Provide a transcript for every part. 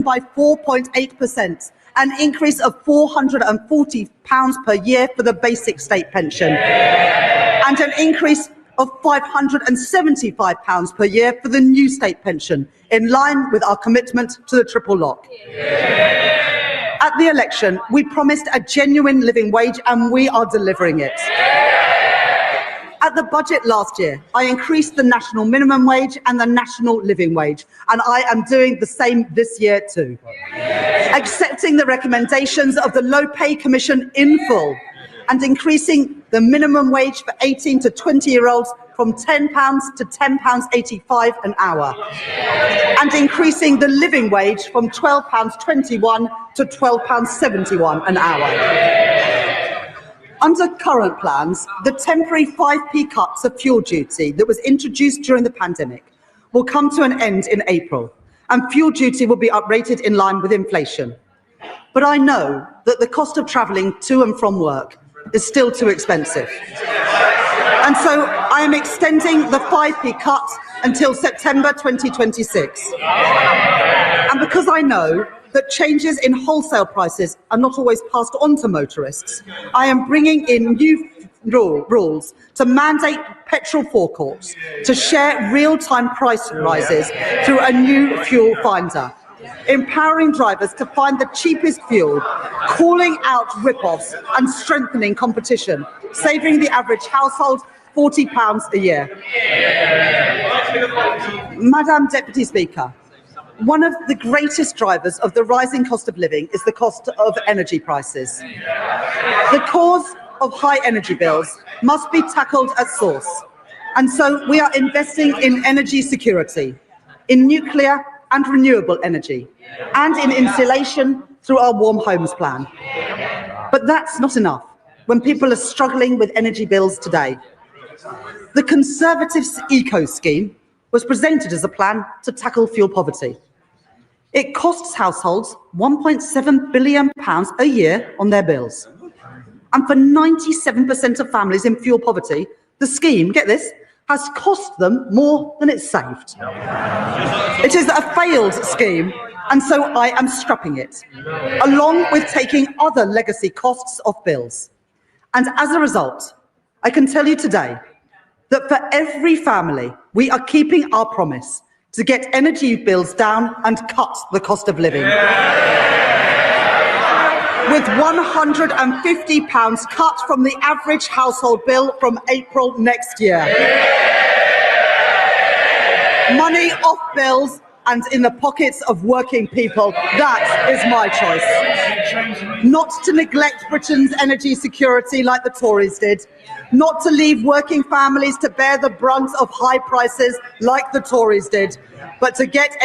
by 4.8%, an increase of £440 per year for the basic state pension, and an increase of £575 per year for the new state pension, in line with our commitment to the triple lock. At the election, we promised a genuine living wage, and we are delivering it. At the budget last year, I increased the national minimum wage and the national living wage, and I am doing the same this year too. Accepting the recommendations of the Low Pay Commission in full, and increasing the minimum wage for 18 to 20-year-olds from £10 to £10.85 an hour, and increasing the living wage from £12.21 to £12.71 an hour. Under current plans, the temporary 5p cut to fuel duty that was introduced during the pandemic will come to an end in April, and fuel duty will be uprated in line with inflation. But I know that the cost of travelling to and from work is still too expensive. And so I am extending the 5p cut until September 2026. And because I know that changes in wholesale prices are not always passed on to motorists, I am bringing in new rules to mandate petrol forecourts to share real-time price rises through a new fuel finder, empowering drivers to find the cheapest fuel, calling out rip-offs and strengthening competition, saving the average household £40 a year. Madam Deputy Speaker, one of the greatest drivers of the rising cost of living is the cost of energy prices. The cause of high energy bills must be tackled at source, and so we are investing in energy security, in nuclear and renewable energy, and in insulation through our Warm Homes Plan. But that's not enough when people are struggling with energy bills today. The Conservatives' Eco Scheme was presented as a plan to tackle fuel poverty. It costs households £1.7 billion a year on their bills. And for 97% of families in fuel poverty, the scheme, get this, has cost them more than it's saved. It is a failed scheme, and so I am scrapping it, along with taking other legacy costs off bills. And as a result, I can tell you today that for every family, we are keeping our promise to get energy bills down and cut the cost of living. With £150 cut from the average household bill from April next year. Money off bills and in the pockets of working people, that is my choice. Not to neglect Britain's energy security like the Tories did. Not to leave working families to bear the brunt of high prices like the Tories did, but to get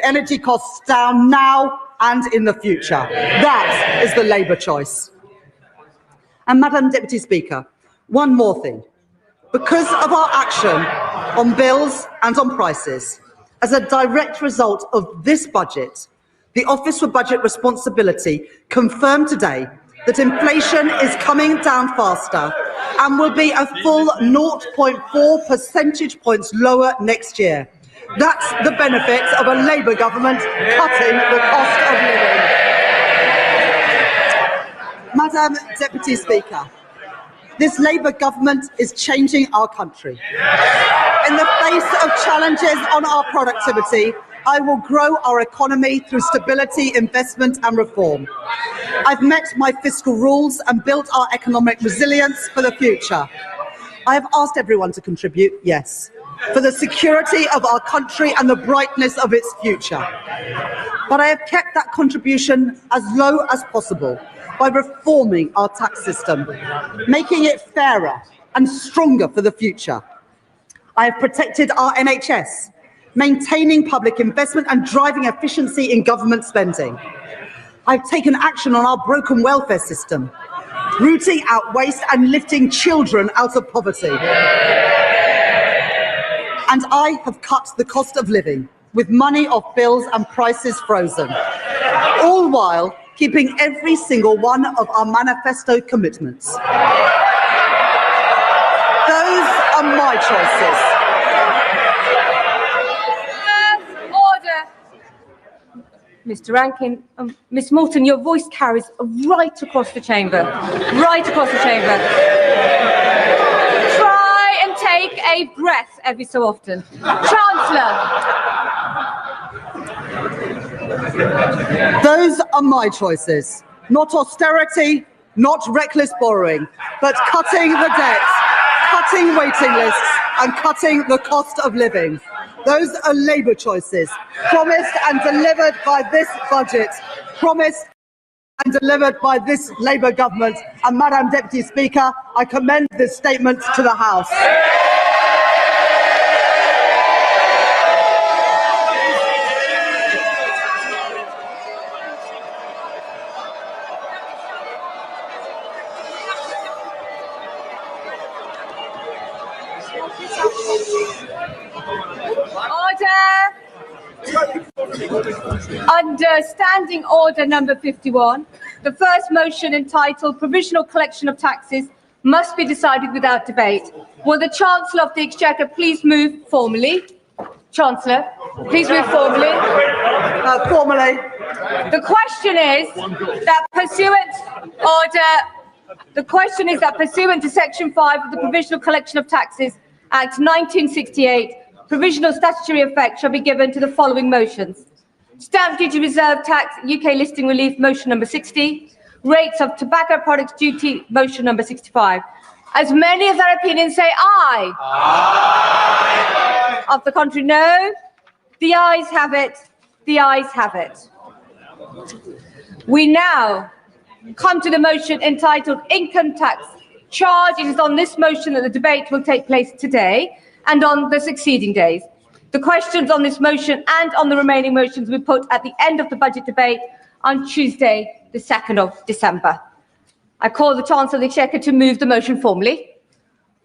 energy costs down now and in the future. That is the Labour choice. And Madam Deputy Speaker, one more thing. Because of our action on bills and on prices, as a direct result of this budget, the Office for Budget Responsibility confirmed today that inflation is coming down faster and will be a full 0.4 percentage points lower next year. That's the benefit of a Labour government cutting the cost of living. Madam Deputy Speaker, this Labour government is changing our country. In the face of challenges on our productivity, I will grow our economy through stability, investment and reform. I've met my fiscal rules and built our economic resilience for the future. I have asked everyone to contribute, yes, for the security of our country and the brightness of its future. But I have kept that contribution as low as possible by reforming our tax system, making it fairer and stronger for the future. I have protected our NHS, maintaining public investment and driving efficiency in government spending. I've taken action on our broken welfare system, rooting out waste and lifting children out of poverty. And I have cut the cost of living, with money off bills and prices frozen, all while keeping every single one of our manifesto commitments. Those are my choices. Mr. Rankin. Ms. Moulton, your voice carries right across the chamber. Right across the chamber. Try and take a breath every so often. Chancellor. Those are my choices. Not austerity, not reckless borrowing, but cutting the debt, cutting waiting lists, and cutting the cost of living. Those are Labour choices, promised and delivered by this budget, promised and delivered by this Labour government. And Madam Deputy Speaker, I commend this statement to the House. Under Standing Order number 51, the first motion entitled Provisional Collection of Taxes must be decided without debate. Will the Chancellor of the Exchequer please move formally? Chancellor, please move formally. Formally. The question is that pursuant to Section 5 of the Provisional Collection of Taxes Act 1968, provisional statutory effect shall be given to the following motions. Stamp duty reserve tax, UK listing relief, motion number 60. Rates of tobacco products duty, motion number 65. As many of their opinions say aye. Aye. Of the contrary, no. The ayes have it. The ayes have it. We now come to the motion entitled Income Tax Charge. It is on this motion that the debate will take place today and on the succeeding days. The questions on this motion and on the remaining motions will be put at the end of the budget debate on Tuesday, the 2nd of December. I call the Chancellor of the Exchequer to move the motion formally.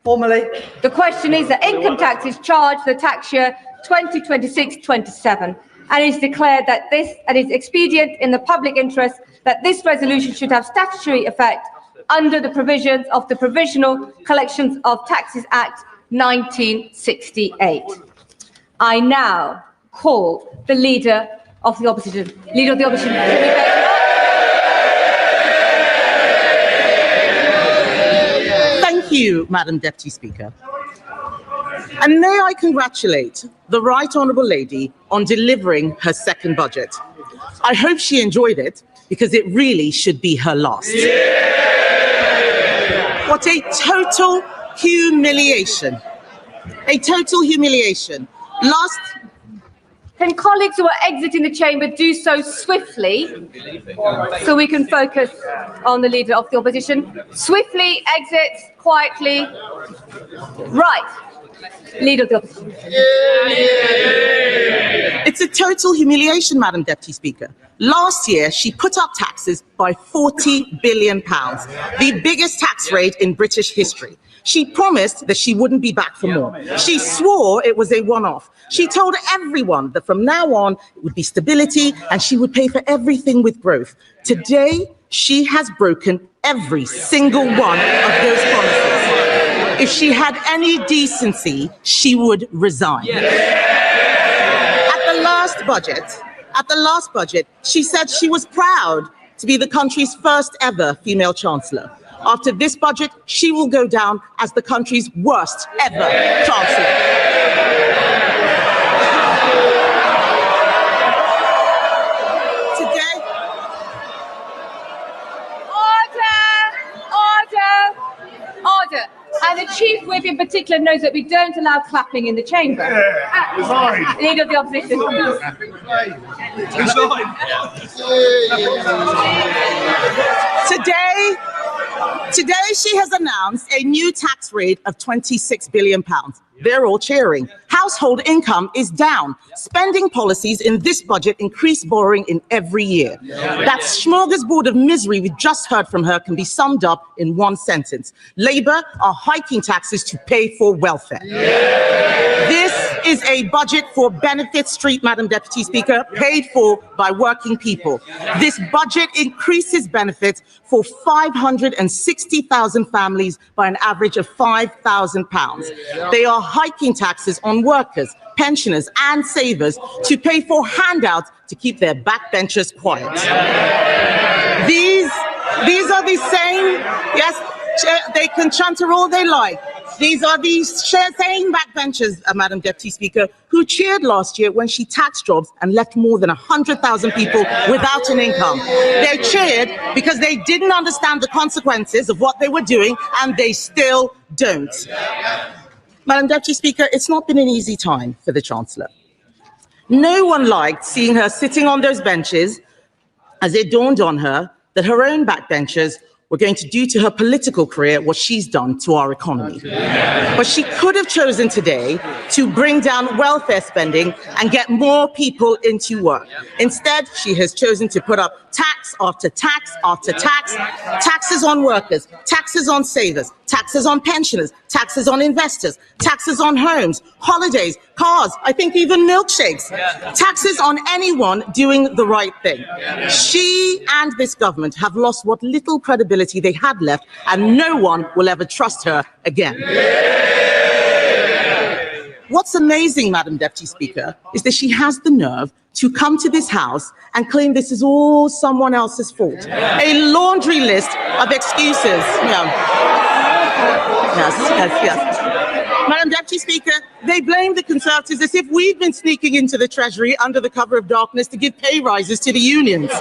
Formally. The question is that income tax is charged for the tax year 2026-27, and it is declared that this and is expedient in the public interest that this resolution should have statutory effect under the provisions of the Provisional Collections of Taxes Act 1968. I now call the Leader of the Opposition. Leader of the Opposition. Thank you, Madam Deputy Speaker. And may I congratulate the Right Honourable Lady on delivering her second budget. I hope she enjoyed it, because it really should be her last. What a total humiliation. A total humiliation. Can colleagues who are exiting the chamber do so swiftly so we can focus on the Leader of the Opposition? Swiftly exit, quietly. Right. Leader of the Opposition. It's a total humiliation, Madam Deputy Speaker. Last year, she put up taxes by £40 billion, the biggest tax rate in British history. She promised that she wouldn't be back for more. She swore it was a one-off. She told everyone that from now on, it would be stability and she would pay for everything with growth. Today, she has broken every single one of those promises. If she had any decency, she would resign. At the last budget, she said she was proud to be the country's first ever female chancellor. After this budget, she will go down as the country's worst ever chancellor. Today, Order. And the Chief Whip in particular knows that we don't allow clapping in the chamber. Leader of the Opposition. Today she has announced a new tax rate of £26 billion. They're all cheering. Household income is down. Spending policies in this budget increase borrowing in every year. That smorgasbord of misery we just heard from her can be summed up in one sentence. Labour are hiking taxes to pay for welfare. This is a budget for Benefit Street, Madam Deputy Speaker, paid for by working people. This budget increases benefits for 560,000 families by an average of £5,000. They are hiking taxes on workers, pensioners and savers to pay for handouts to keep their backbenchers quiet. These are the same, yes, they can chanter all they like. These are the same backbenchers, Madam Deputy Speaker, who cheered last year when she taxed jobs and left more than 100,000 people without an income. They cheered because they didn't understand the consequences of what they were doing, and they still don't. Madam Deputy Speaker, it's not been an easy time for the Chancellor. No one liked seeing her sitting on those benches as it dawned on her that her own backbenchers were going to do to her political career what she's done to our economy. But she could have chosen today to bring down welfare spending and get more people into work. Instead, she has chosen to put up tax after tax after tax, taxes on workers, taxes on savers, taxes on pensioners, taxes on investors, taxes on homes, holidays, cars, I think even milkshakes, taxes on anyone doing the right thing. She and this government have lost what little credibility they had left, and no one will ever trust her again. What's amazing, Madam Deputy Speaker, is that she has the nerve to come to this House and claim this is all someone else's fault. A laundry list of excuses. Yes. Madam Deputy Speaker, they blame the Conservatives as if we've been sneaking into the Treasury under the cover of darkness to give pay rises to the unions.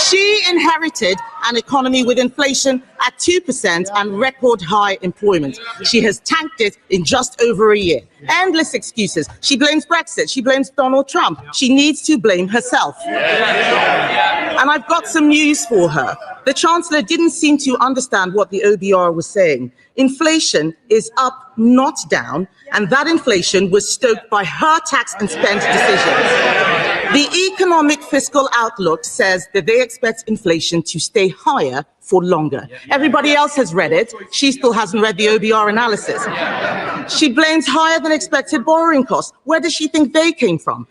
She inherited an economy with inflation at 2% and record high employment. She has tanked it in just over a year. Endless excuses. She blames Brexit. She blames Donald Trump. She needs to blame herself. And I've got some news for her. The Chancellor didn't seem to understand what the OBR was saying. Inflation is up, not down, and that inflation was stoked by her tax and spend decisions. The economic fiscal outlook says that they expect inflation to stay higher for longer. Everybody else has read it. She still hasn't read the OBR analysis. She blames higher than expected borrowing costs. Where does she think they came from?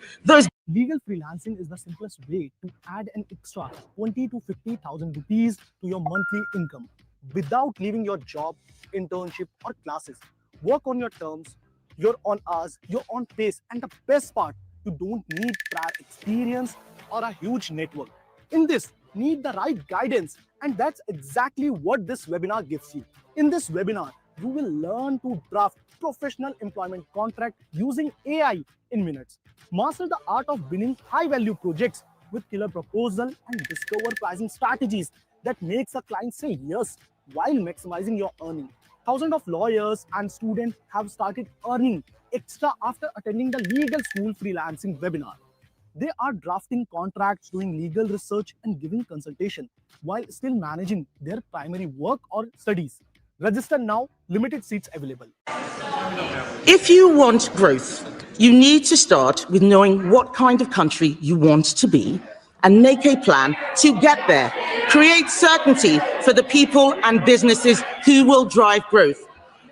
Legal freelancing is the simplest way to add an extra 20 to 50,000 rupees to your monthly income without leaving your job, internship or classes. Work on your terms, your own hours, your own pace, and the best part, you don't need prior experience or a huge network. In this, need the right guidance, and that's exactly what this webinar gives you. In this webinar, you will learn to draft professional employment contract using AI in minutes. Master the art of winning high-value projects with killer proposal and discover pricing strategies that makes a client say yes while maximizing your earning. Thousands of lawyers and students have started earning extra after attending the Legal School Freelancing webinar. They are drafting contracts, doing legal research and giving consultation while still managing their primary work or studies. Register now, limited seats available. If you want growth, you need to start with knowing what kind of country you want to be and make a plan to get there. Create certainty for the people and businesses who will drive growth.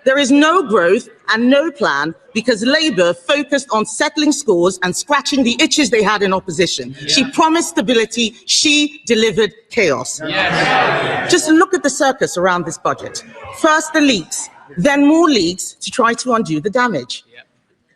There is no growth and no plan because Labour focused on settling scores and scratching the itches they had in opposition. She promised stability, she delivered chaos. Just look at the circus around this budget. First the leaks, then more leaks to try to undo the damage.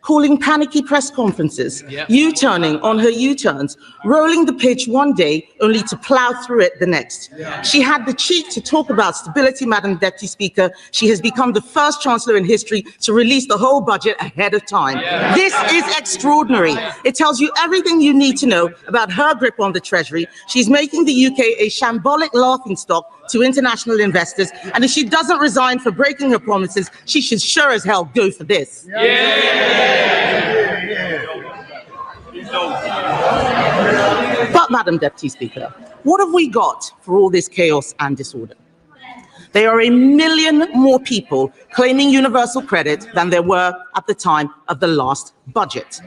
Calling panicky press conferences, U-turning on her U-turns, rolling the pitch one day only to plow through it the next. She had the cheek to talk about stability, Madam Deputy Speaker. She has become the first Chancellor in history to release the whole budget ahead of time. This is extraordinary. It tells you everything you need to know about her grip on the Treasury. She's making the UK a shambolic laughingstock to international investors, and if she doesn't resign for breaking her promises, she should sure as hell go for this. But, Madam Deputy Speaker, what have we got for all this chaos and disorder? There are 1 million more people claiming universal credit than there were at the time of the last budget.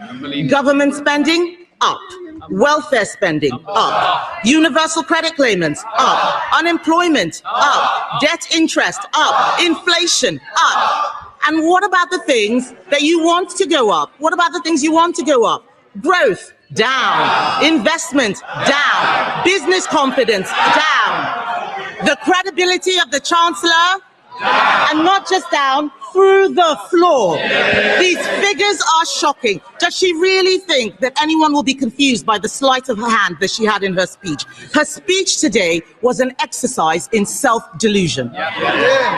Government spending, up. Welfare spending, up. Universal credit claimants, up. Unemployment, up. Debt interest, up. Inflation, up. And what about the things that you want to go up? What about the things you want to go up? Growth, down. Investment, down. Business confidence, down. The credibility of the Chancellor, and not just down, through the floor. These figures are shocking. Does she really think that anyone will be confused by the sleight of hand that she had in her speech? Her speech today was an exercise in self-delusion.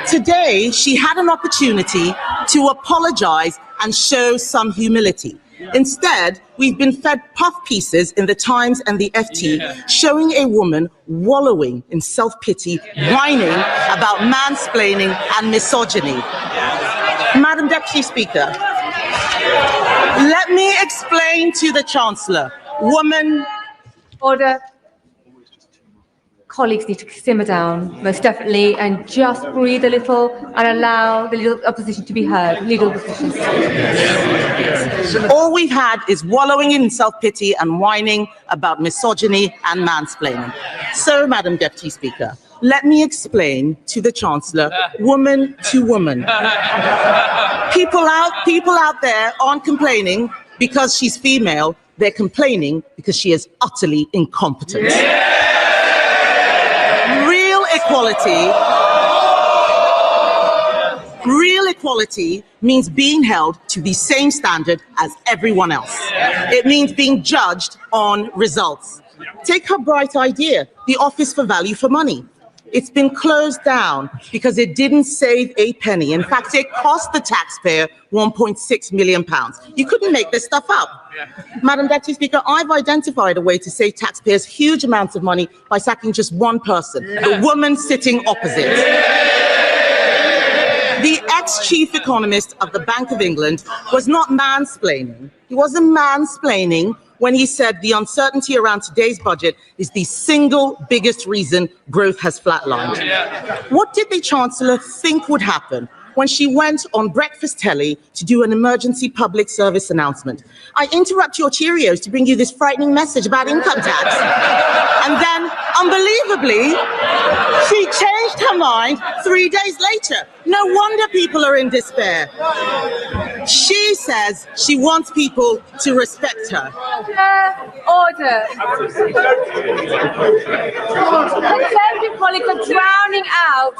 Today, she had an opportunity to apologize and show some humility. Instead, we've been fed puff pieces in the Times and the FT showing a woman wallowing in self-pity, whining about mansplaining and misogyny. Madam Deputy Speaker, let me explain to the Chancellor. Woman. Order. Colleagues need to simmer down, most definitely, and just breathe a little and allow the legal opposition to be heard. Legal opposition. All we've had is wallowing in self-pity and whining about misogyny and mansplaining. So, Madam Deputy Speaker, let me explain to the Chancellor, woman to woman. People out there aren't complaining because she's female. They're complaining because she is utterly incompetent. Real equality means being held to the same standard as everyone else. It means being judged on results. Take her bright idea, the Office for Value for Money. It's been closed down because it didn't save a penny. In fact, it cost the taxpayer £1.6 million. You couldn't make this stuff up. Madam Deputy Speaker, I've identified a way to save taxpayers huge amounts of money by sacking just one person, the woman sitting opposite. The ex-chief economist of the Bank of England was not mansplaining. He wasn't mansplaining when he said the uncertainty around today's budget is the single biggest reason growth has flatlined. What did the Chancellor think would happen when she went on breakfast telly to do an emergency public service announcement? I interrupt your Cheerios to bring you this frightening message about income tax. And then, unbelievably, she changed her mind 3 days later. No wonder people are in despair. She says she wants people to respect her. Order. Conservative colleagues are drowning out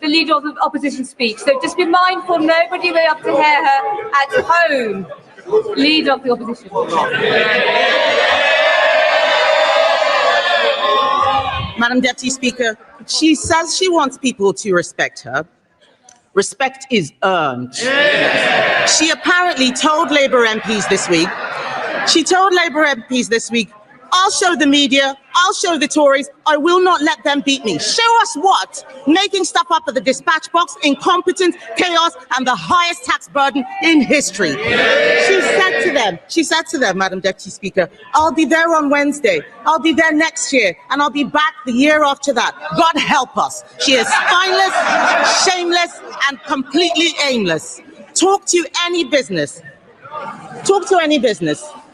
the leader of the opposition speech. So just be mindful, nobody will be able to hear her at home. Leader of the opposition. Madam Deputy Speaker, she says she wants people to respect her. Respect is earned. She apparently told Labour MPs this week, I'll show the media, I'll show the Tories, I will not let them beat me. Show us what? Making stuff up at the dispatch box, incompetence, chaos, and the highest tax burden in history. She said to them, Madam Deputy Speaker, I'll be there on Wednesday, I'll be there next year, and I'll be back the year after that. God help us. She is spineless, shameless, and completely aimless. Talk to any business.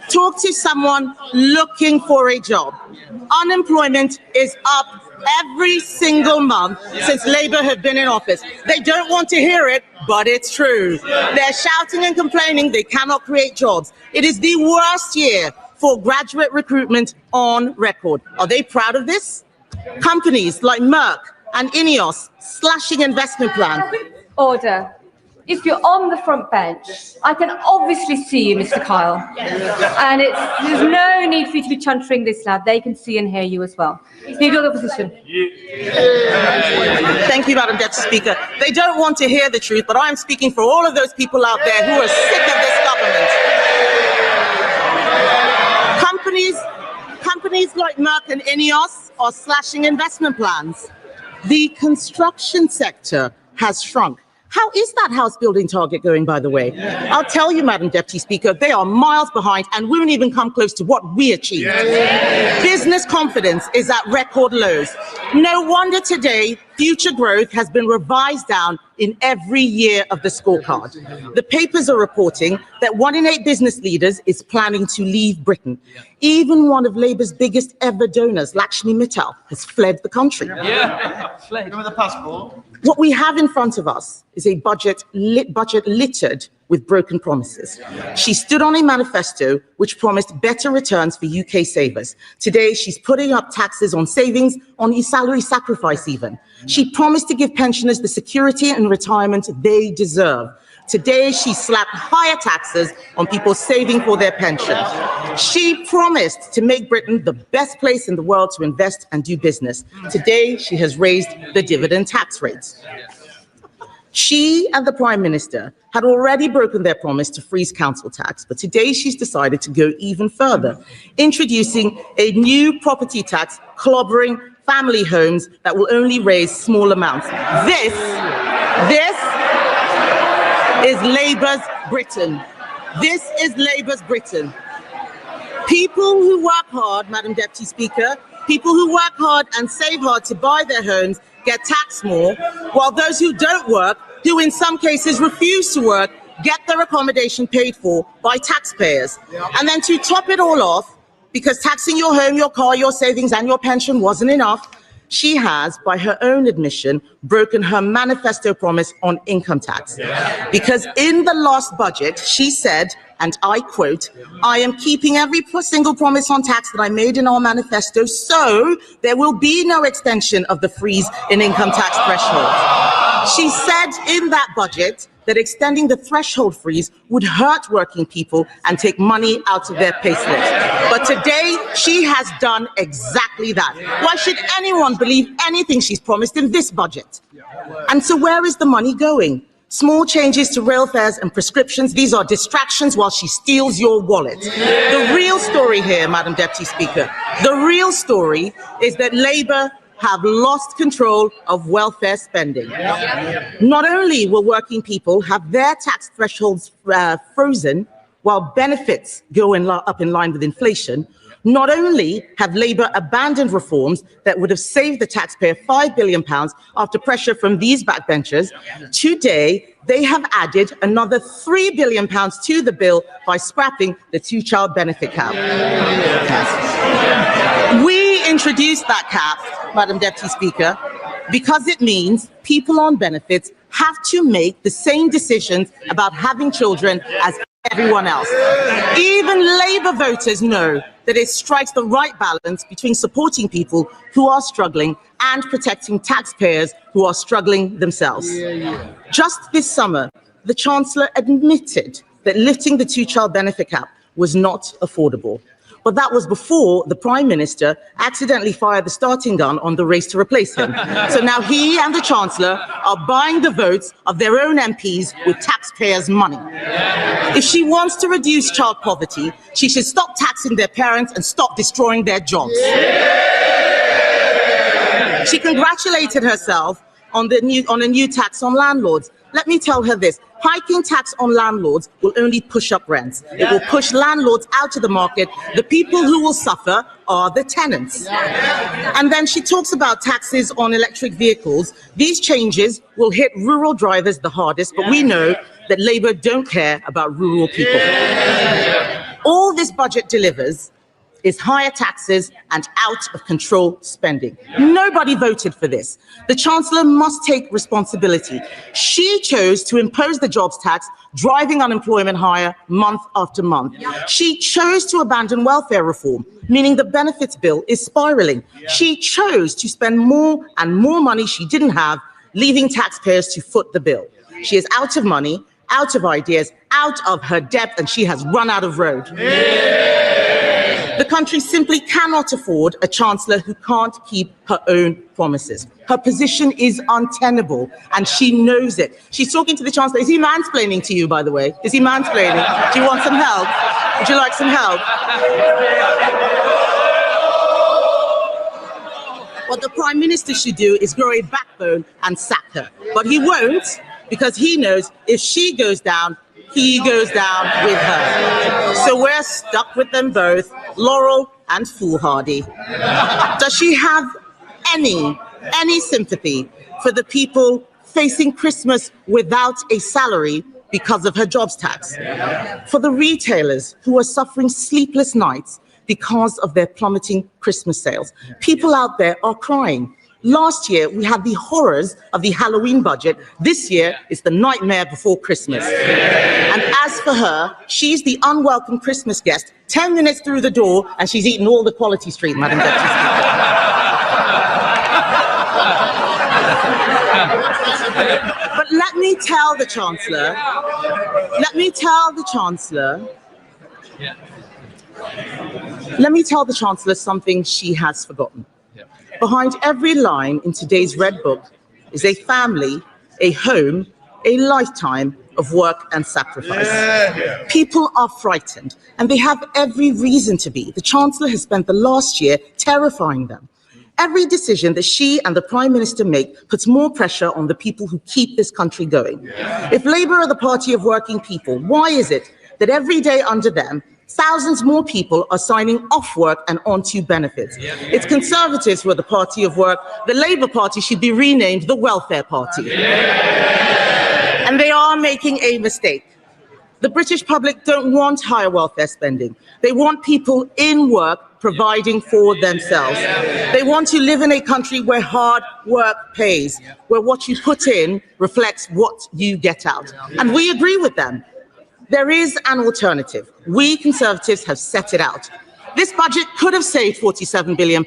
Talk to someone looking for a job. Unemployment is up every single month since Labour have been in office. They don't want to hear it, but it's true. They're shouting and complaining they cannot create jobs. It is the worst year for graduate recruitment on record. Are they proud of this? Companies like Merck and Ineos slashing investment plans. Order. If you're on the front bench, I can obviously see you, Mr. Kyle. And there's no need for you to be chuntering this loud. They can see and hear you as well. Leader of the opposition. Thank you, Madam Deputy Speaker. They don't want to hear the truth, but I'm speaking for all of those people out there who are sick of this government. Companies like Merck and Ineos are slashing investment plans. The construction sector has shrunk. How is that house building target going, by the way? I'll tell you, Madam Deputy Speaker, they are miles behind and won't even come close to what we achieved. Business confidence is at record lows. No wonder today future growth has been revised down in every year of the scorecard. The papers are reporting that 1 in 8 business leaders is planning to leave Britain. Even one of Labour's biggest ever donors, Lakshmi Mittal, has fled the country. Remember the passport? What we have in front of us is a budget littered with broken promises. She stood on a manifesto which promised better returns for UK savers. Today, she's putting up taxes on savings, on salary sacrifice even. She promised to give pensioners the security and retirement they deserve. Today, she slapped higher taxes on people saving for their pensions. She promised to make Britain the best place in the world to invest and do business. Today, she has raised the dividend tax rates. She and the Prime Minister had already broken their promise to freeze council tax, but today she's decided to go even further, introducing a new property tax clobbering family homes that will only raise small amounts. This is Labour's Britain. This is Labour's Britain. People who work hard, Madam Deputy Speaker, people who work hard and save hard to buy their homes get taxed more, while those who don't work, who in some cases refuse to work, get their accommodation paid for by taxpayers. And then to top it all off, because taxing your home, your car, your savings and your pension wasn't enough, she has, by her own admission, broken her manifesto promise on income tax. Because in the last budget, she said, and I quote, "I am keeping every single promise on tax that I made in our manifesto, so there will be no extension of the freeze in income tax threshold." She said in that budget that extending the threshold freeze would hurt working people and take money out of their payslips. But today, she has done exactly that. Why should anyone believe anything she's promised in this budget? And so where is the money going? Small changes to rail fares and prescriptions, these are distractions while she steals your wallet. The real story here, Madam Deputy Speaker, the real story is that Labour have lost control of welfare spending. Not only will working people have their tax thresholds frozen while benefits go up in line with inflation, not only have Labour abandoned reforms that would have saved the taxpayer £5 billion after pressure from these backbenchers, today they have added another £3 billion to the bill by scrapping the two-child benefit cap. We introduced that cap, Madam Deputy Speaker, because it means people on benefits have to make the same decisions about having children as everyone else. Even Labour voters know that it strikes the right balance between supporting people who are struggling and protecting taxpayers who are struggling themselves. Just this summer, the Chancellor admitted that lifting the two-child benefit cap was not affordable. But that was before the Prime Minister accidentally fired the starting gun on the race to replace him. So now he and the Chancellor are buying the votes of their own MPs with taxpayers' money. If she wants to reduce child poverty, she should stop taxing their parents and stop destroying their jobs. She congratulated herself on a new tax on landlords. Let me tell her this. Hiking tax on landlords will only push up rents. It will push landlords out of the market. The people who will suffer are the tenants. And then she talks about taxes on electric vehicles. These changes will hit rural drivers the hardest, but we know that Labour don't care about rural people. All this budget delivers is higher taxes and out-of-control spending. Nobody voted for this. The Chancellor must take responsibility. She chose to impose the jobs tax, driving unemployment higher month after month. She chose to abandon welfare reform, meaning the benefits bill is spiraling. She chose to spend more and more money she didn't have, leaving taxpayers to foot the bill. She is out of money, out of ideas, out of her depth, and she has run out of road. The country simply cannot afford a Chancellor who can't keep her own promises. Her position is untenable, and she Knows it. She's talking to the Chancellor. Is he mansplaining to you, by the way? Is he mansplaining? Do you want some help? Would you like some help? What the Prime Minister should do is grow a backbone and sack her. But he won't, because he knows if she goes down, he goes down with her. So we're stuck with them both, Laurel and foolhardy. Does she have any any sympathy for the people facing Christmas without a salary because of her jobs tax, for the retailers who are suffering sleepless nights because of their plummeting Christmas sales. People out there are crying. Last year, we had the horrors of the Halloween budget. This year, it's the nightmare before Christmas. And as for her, she's the unwelcome Christmas guest, 10 minutes through the door, and she's eaten all the Quality Street, Madam Deputy Speaker. But let me tell the Chancellor something she has forgotten. Behind every line in today's Red Book is a family, a home, a lifetime of work and sacrifice. People are frightened, and they have every reason to be. The Chancellor has spent the last year terrifying them. Every decision that she and the Prime Minister make puts more pressure on the people who keep this country going. If Labour are the party of working people, why is it that every day under them, thousands more people are signing off work and onto benefits? It's Conservatives who are the party of work. The Labour Party should be renamed the Welfare Party. And they are making a mistake. The British public don't want higher welfare spending. They want people in work providing for themselves. They want to live in a country where hard work pays, where what you put in reflects what you get out. And we agree with them. There is an alternative. We Conservatives have set it out. This budget could have saved £47 billion,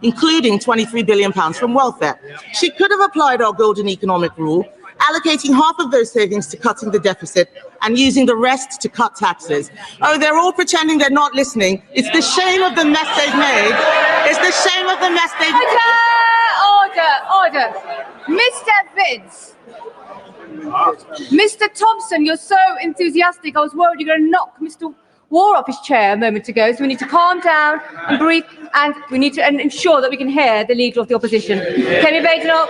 including £23 billion from welfare. She could have applied our golden economic rule, allocating half of those savings to cutting the deficit and using the rest to cut taxes. Oh, they're all pretending they're not listening. It's the shame of the mess they've made. It's the shame of the mess they've made. Order. Mr. Vince. Mr. Thompson, you're so enthusiastic. I was worried you're going to knock Mr. War off his chair a moment ago. So we need to calm down and breathe, and we need to ensure that we can hear the Leader of the Opposition. Kemi Badenoch.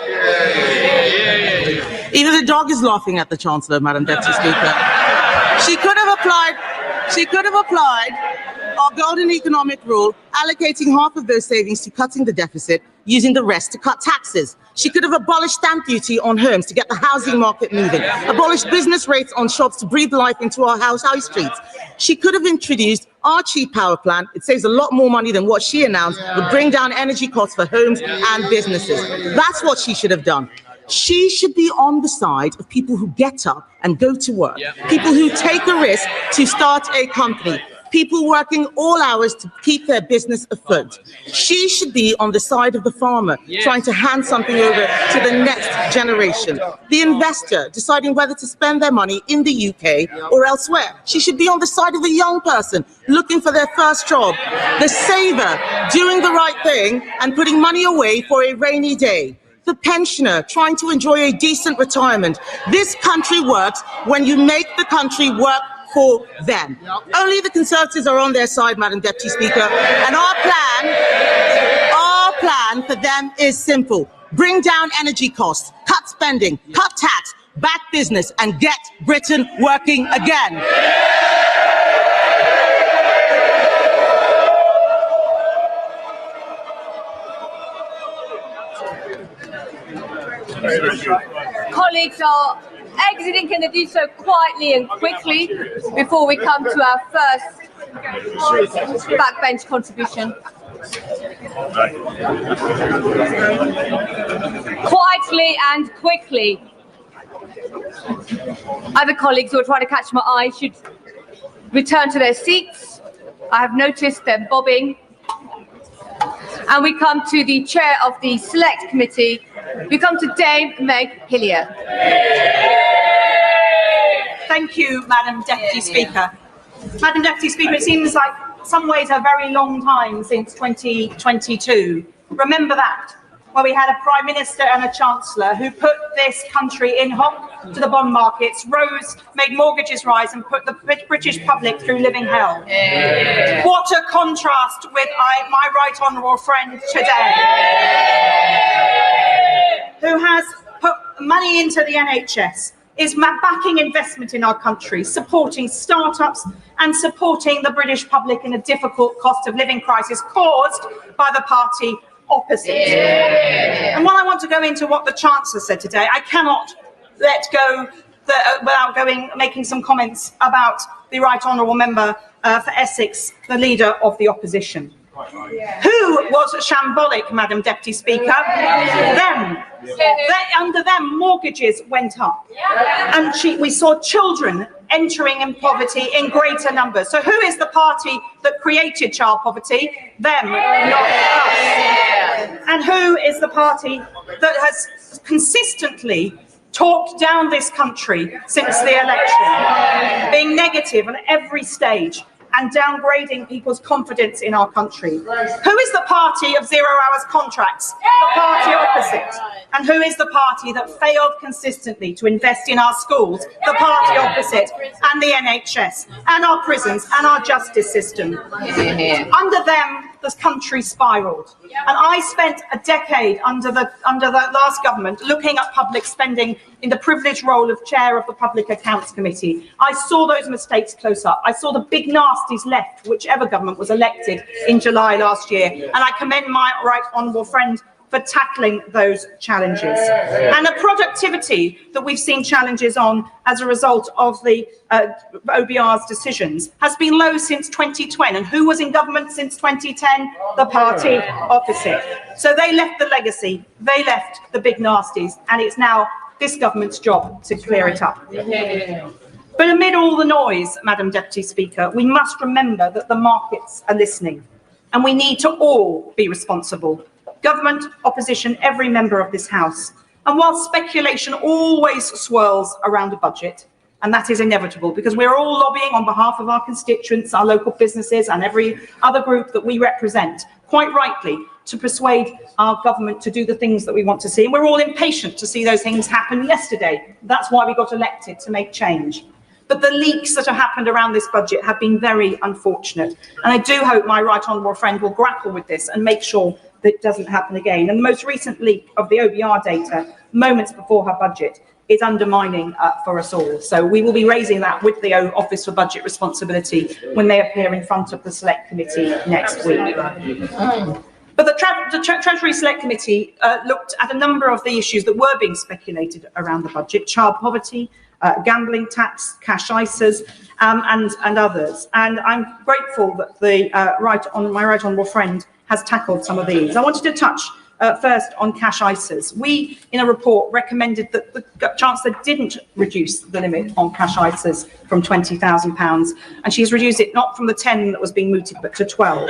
Even the dog is laughing at the Chancellor, Madam Deputy Speaker. She could have applied our golden economic rule, allocating half of those savings to cutting the deficit, using the rest to cut taxes. She could have abolished stamp duty on homes to get the housing market moving, abolished business rates on shops to breathe life into our high streets. She could have introduced our cheap power plan. It saves a lot more money than what she announced would bring down energy costs for homes and businesses. That's what she should have done. She should be on the side of people who get up and go to work, people who take a risk to start a company, people working all hours to keep their business afloat. She should be on the side of the farmer, trying to hand something over to the next generation. The investor, deciding whether to spend their money in the UK or elsewhere. She should be on the side of the young person, looking for their first job. The saver, doing the right thing and putting money away for a rainy day. The pensioner, trying to enjoy a decent retirement. This country works when you make the country work for them. Only the Conservatives are on their side, Madam Deputy Speaker, and our plan for them is simple. Bring down energy costs, cut spending, cut tax, back business, and get Britain working again. Colleagues are exiting. Can they do so quietly and quickly before we come to our first backbench contribution? Quietly and quickly. Other colleagues who are trying to catch my eye should return to their seats. I have noticed them bobbing. And we come to the chair of the Select Committee. We come to Dame Meg Hillier. Thank you, Madam Deputy Speaker. Madam Deputy Speaker, it seems like some ways a very long time since 2022. Remember that, where we had a Prime Minister and a Chancellor who put this country in hock to the bond markets, made mortgages rise and put the British public through living hell. What a contrast with my right honourable friend today, who has put money into the NHS, is backing investment in our country, supporting startups and supporting the British public in a difficult cost of living crisis caused by the party opposite. And while I want to go into what the Chancellor said today, I cannot let go without making some comments about the Right Honourable Member for Essex, the Leader of the Opposition. Who was shambolic, Madam Deputy Speaker? Them. Under them, mortgages went up. And we saw children entering in poverty in greater numbers. So who is the party that created child poverty? Them, not us. And who is the party that has consistently talked down this country since the election, being negative on every stage and downgrading people's confidence in our country? Who is the party of 0 hours contracts? The party opposite. And who is the party that failed consistently to invest in our schools? The party opposite. And the NHS, and our prisons, and our justice system. Under them, the country spiralled. And I spent a decade under the last government looking at public spending in the privileged role of chair of the Public Accounts Committee. I saw those mistakes close up. I saw the big nasties left, whichever government was elected in July last year. And I commend my right honourable friend for tackling those challenges. And the productivity that we've seen challenges on as a result of the OBR's decisions has been low since 2020. And who was in government since 2010? The party opposite. So they left the legacy, they left the big nasties, and it's now this government's job to clear it up. But amid all the noise, Madam Deputy Speaker, we must remember that the markets are listening, and we need to all be responsible. Government, opposition, every member of this House. And while speculation always swirls around a budget, and that is inevitable because we're all lobbying on behalf of our constituents, our local businesses, and every other group that we represent, quite rightly, to persuade our government to do the things that we want to see. And we're all impatient to see those things happen yesterday. That's why we got elected, to make change. But the leaks that have happened around this budget have been very unfortunate. And I do hope my right honourable friend will grapple with this and make sure that it doesn't happen again. And the most recent leak of the OBR data, moments before her budget, is undermining for us all. So we will be raising that with the Office for Budget Responsibility when they appear in front of the Select Committee next week. But the Treasury Select Committee looked at a number of the issues that were being speculated around the budget: child poverty, gambling tax, cash ISAs, and others. And I'm grateful that my right honourable friend has tackled some of these. I wanted to touch first on cash ISAs. We, in a report, recommended that the Chancellor didn't reduce the limit on cash ISAs from £20,000, and she's reduced it not from the 10 that was being mooted, but to 12.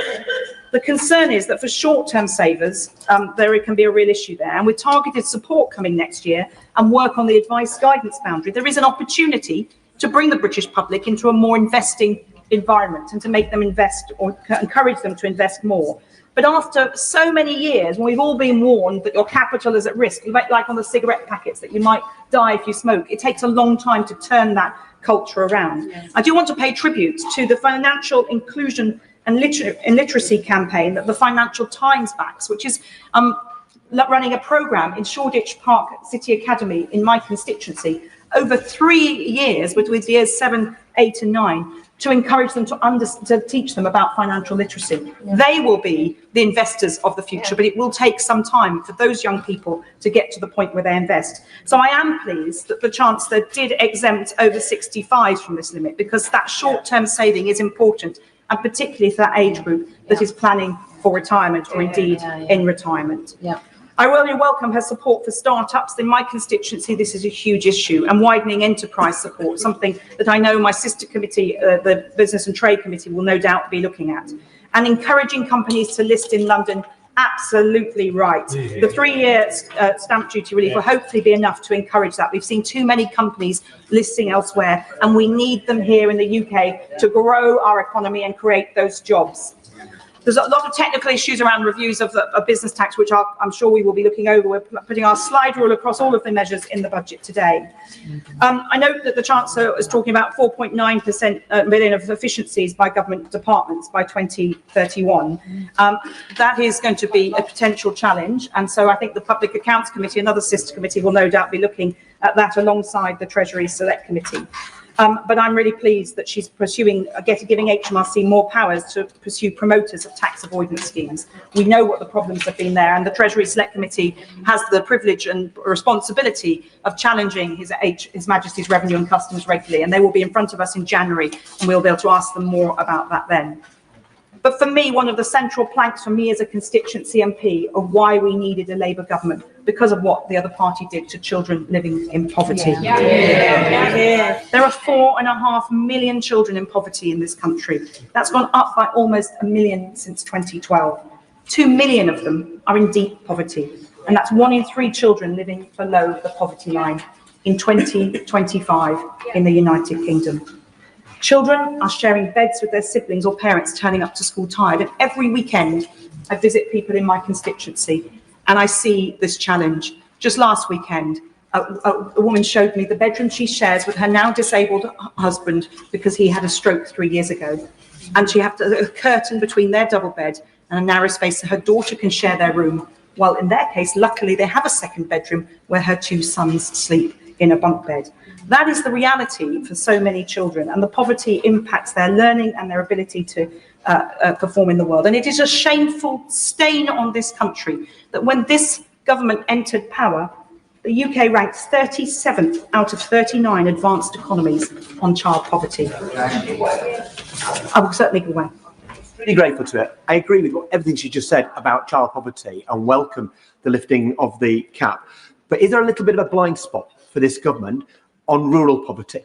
The concern is that for short-term savers, there can be a real issue there. And with targeted support coming next year and work on the advice guidance boundary, there is an opportunity to bring the British public into a more investing environment and to make them invest or encourage them to invest more. But after so many years, when we've all been warned that your capital is at risk, like on the cigarette packets, that you might die if you smoke, it takes a long time to turn that culture around. Yes. I do want to pay tribute to the financial inclusion and literacy campaign that the Financial Times backs, which is running a programme in Shoreditch Park City Academy in my constituency over 3 years, with years 7, 8 and 9, to encourage them to teach them about financial literacy. Yeah. They will be the investors of the future, but it will take some time for those young people to get to the point where they invest. So I am pleased that the Chancellor did exempt over 65s from this limit, because that short-term saving is important, and particularly for that age group that is planning for retirement or indeed in retirement. Yeah. I really welcome her support for startups. In my constituency, this is a huge issue, and widening enterprise support, something that I know my sister committee, the Business and Trade Committee, will no doubt be looking at. And encouraging companies to list in London, absolutely right. The 3-year stamp duty relief will hopefully be enough to encourage that. We've seen too many companies listing elsewhere, and we need them here in the UK to grow our economy and create those jobs. There's a lot of technical issues around reviews of business tax, which I'm sure we will be looking over. We're putting our slide rule across all of the measures in the budget today. I note that the Chancellor is talking about 4.9% million of efficiencies by government departments by 2031. That is going to be a potential challenge. And so I think the Public Accounts Committee, another sister committee, will no doubt be looking at that alongside the Treasury Select Committee. But I'm really pleased that she's giving HMRC more powers to pursue promoters of tax avoidance schemes. We know what the problems have been there, and the Treasury Select Committee has the privilege and responsibility of challenging His Majesty's Revenue and Customs regularly, and they will be in front of us in January, and we'll be able to ask them more about that then. But for me, one of the central planks for me as a constituency MP of why we needed a Labour government, because of what the other party did to children living in poverty. There are 4.5 million children in poverty in this country. That's gone up by almost 1 million since 2012. 2 million of them are in deep poverty, and that's 1 in 3 children living below the poverty line in 2025 in the United Kingdom. Children are sharing beds with their siblings or parents turning up to school tired. And every weekend, I visit people in my constituency and I see this challenge. Just last weekend, a woman showed me the bedroom she shares with her now disabled husband because he had a stroke 3 years ago. And she has a curtain between their double bed and a narrow space so her daughter can share their room. While in their case, luckily, they have a second bedroom where her 2 sons sleep in a bunk bed. That is the reality for so many children, and the poverty impacts their learning and their ability to perform in the world. And it is a shameful stain on this country that when this government entered power, the UK ranked 37th out of 39 advanced economies on child poverty. I will certainly give way. Really grateful to it. I agree with everything she just said about child poverty and welcome the lifting of the cap. But is there a little bit of a blind spot for this government on rural poverty?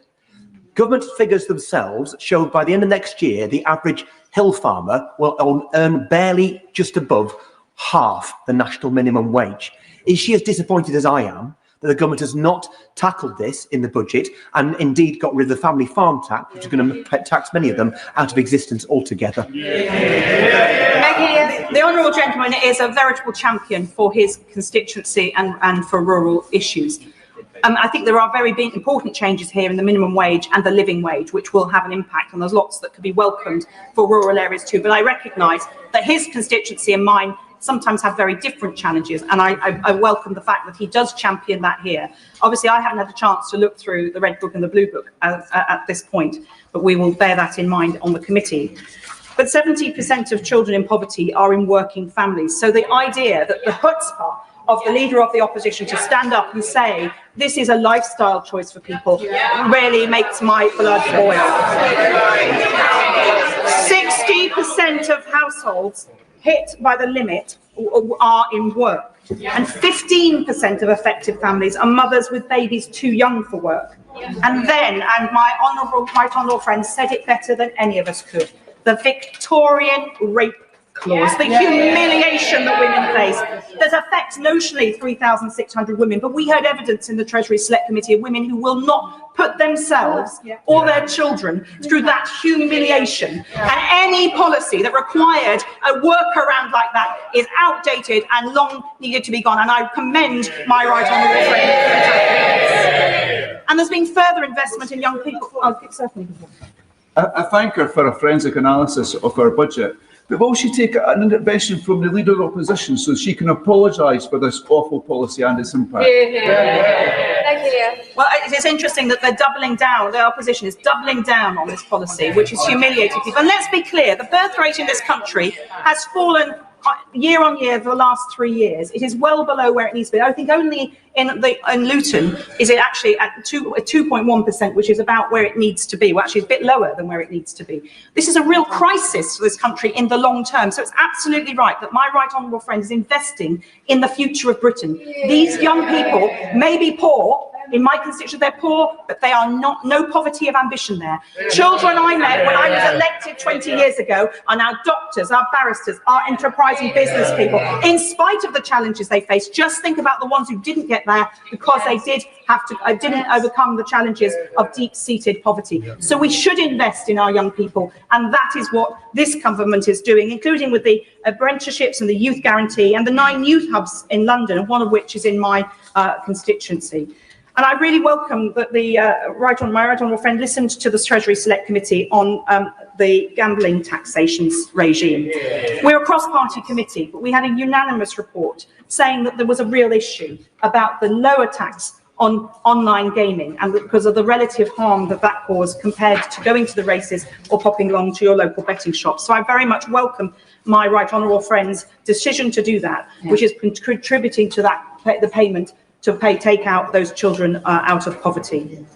Government figures themselves show by the end of next year, the average hill farmer will earn barely just above half the national minimum wage. Is she as disappointed as I am that the government has not tackled this in the budget and indeed got rid of the family farm tax, which is going to tax many of them out of existence altogether? The honourable gentleman is a veritable champion for his constituency and for rural issues. I think there are very important changes here in the minimum wage and the living wage, which will have an impact, and there's lots that could be welcomed for rural areas too. But I recognise that his constituency and mine sometimes have very different challenges, and I welcome the fact that he does champion that here. Obviously, I haven't had a chance to look through the Red Book and the Blue Book at this point, but we will bear that in mind on the committee. But 70% of children in poverty are in working families. So the idea that the chutzpah of the Leader of the Opposition to stand up and say this is a lifestyle choice for people really makes my blood boil. 60% of households hit by the limit are in work, and 15% of affected families are mothers with babies too young for work. And then, and my right honourable friend said it better than any of us could, the Victorian rape clause, the humiliation that women face, that affects notionally 3,600 women, but we heard evidence in the Treasury Select Committee of women who will not put themselves or their children through that humiliation. And any policy that required a workaround like that is outdated and long needed to be gone. And I commend my right honourable friend. And there's been further investment in young people. Certainly. I thank her for a forensic analysis of our budget. But will she take an intervention from the Leader of the Opposition so she can apologise for this awful policy and its impact? Well, it is interesting that they're doubling down, the opposition is doubling down on this policy, which is humiliating people. And let's be clear, the birth rate in this country has fallen year on year for the last 3 years. It is well below where it needs to be. I think only in Luton is it actually at 2.1%, which is about where it needs to be. Well, actually, it's a bit lower than where it needs to be. This is a real crisis for this country in the long term. So it's absolutely right that my right honourable friend is investing in the future of Britain. These young people may be poor. In my constituency, they're poor, but they are not, no poverty of ambition there. Children I met when I was elected 20 years ago are now doctors, are barristers, are enterprising business people. In spite of the challenges they face, just think about the ones who didn't get there because they didn't overcome the challenges of deep-seated poverty. So we should invest in our young people, and that is what this government is doing, including with the apprenticeships and the youth guarantee and the 9 youth hubs in London, one of which is in my constituency. And I really welcome that my right honourable friend listened to the Treasury Select Committee on the gambling taxation regime. We're a cross-party committee, but we had a unanimous report saying that there was a real issue about the lower tax on online gaming, and because of the relative harm that that caused compared to going to the races or popping along to your local betting shop. So I very much welcome my right honourable friend's decision to do that, which is contributing to that the payment to take out those children out of poverty.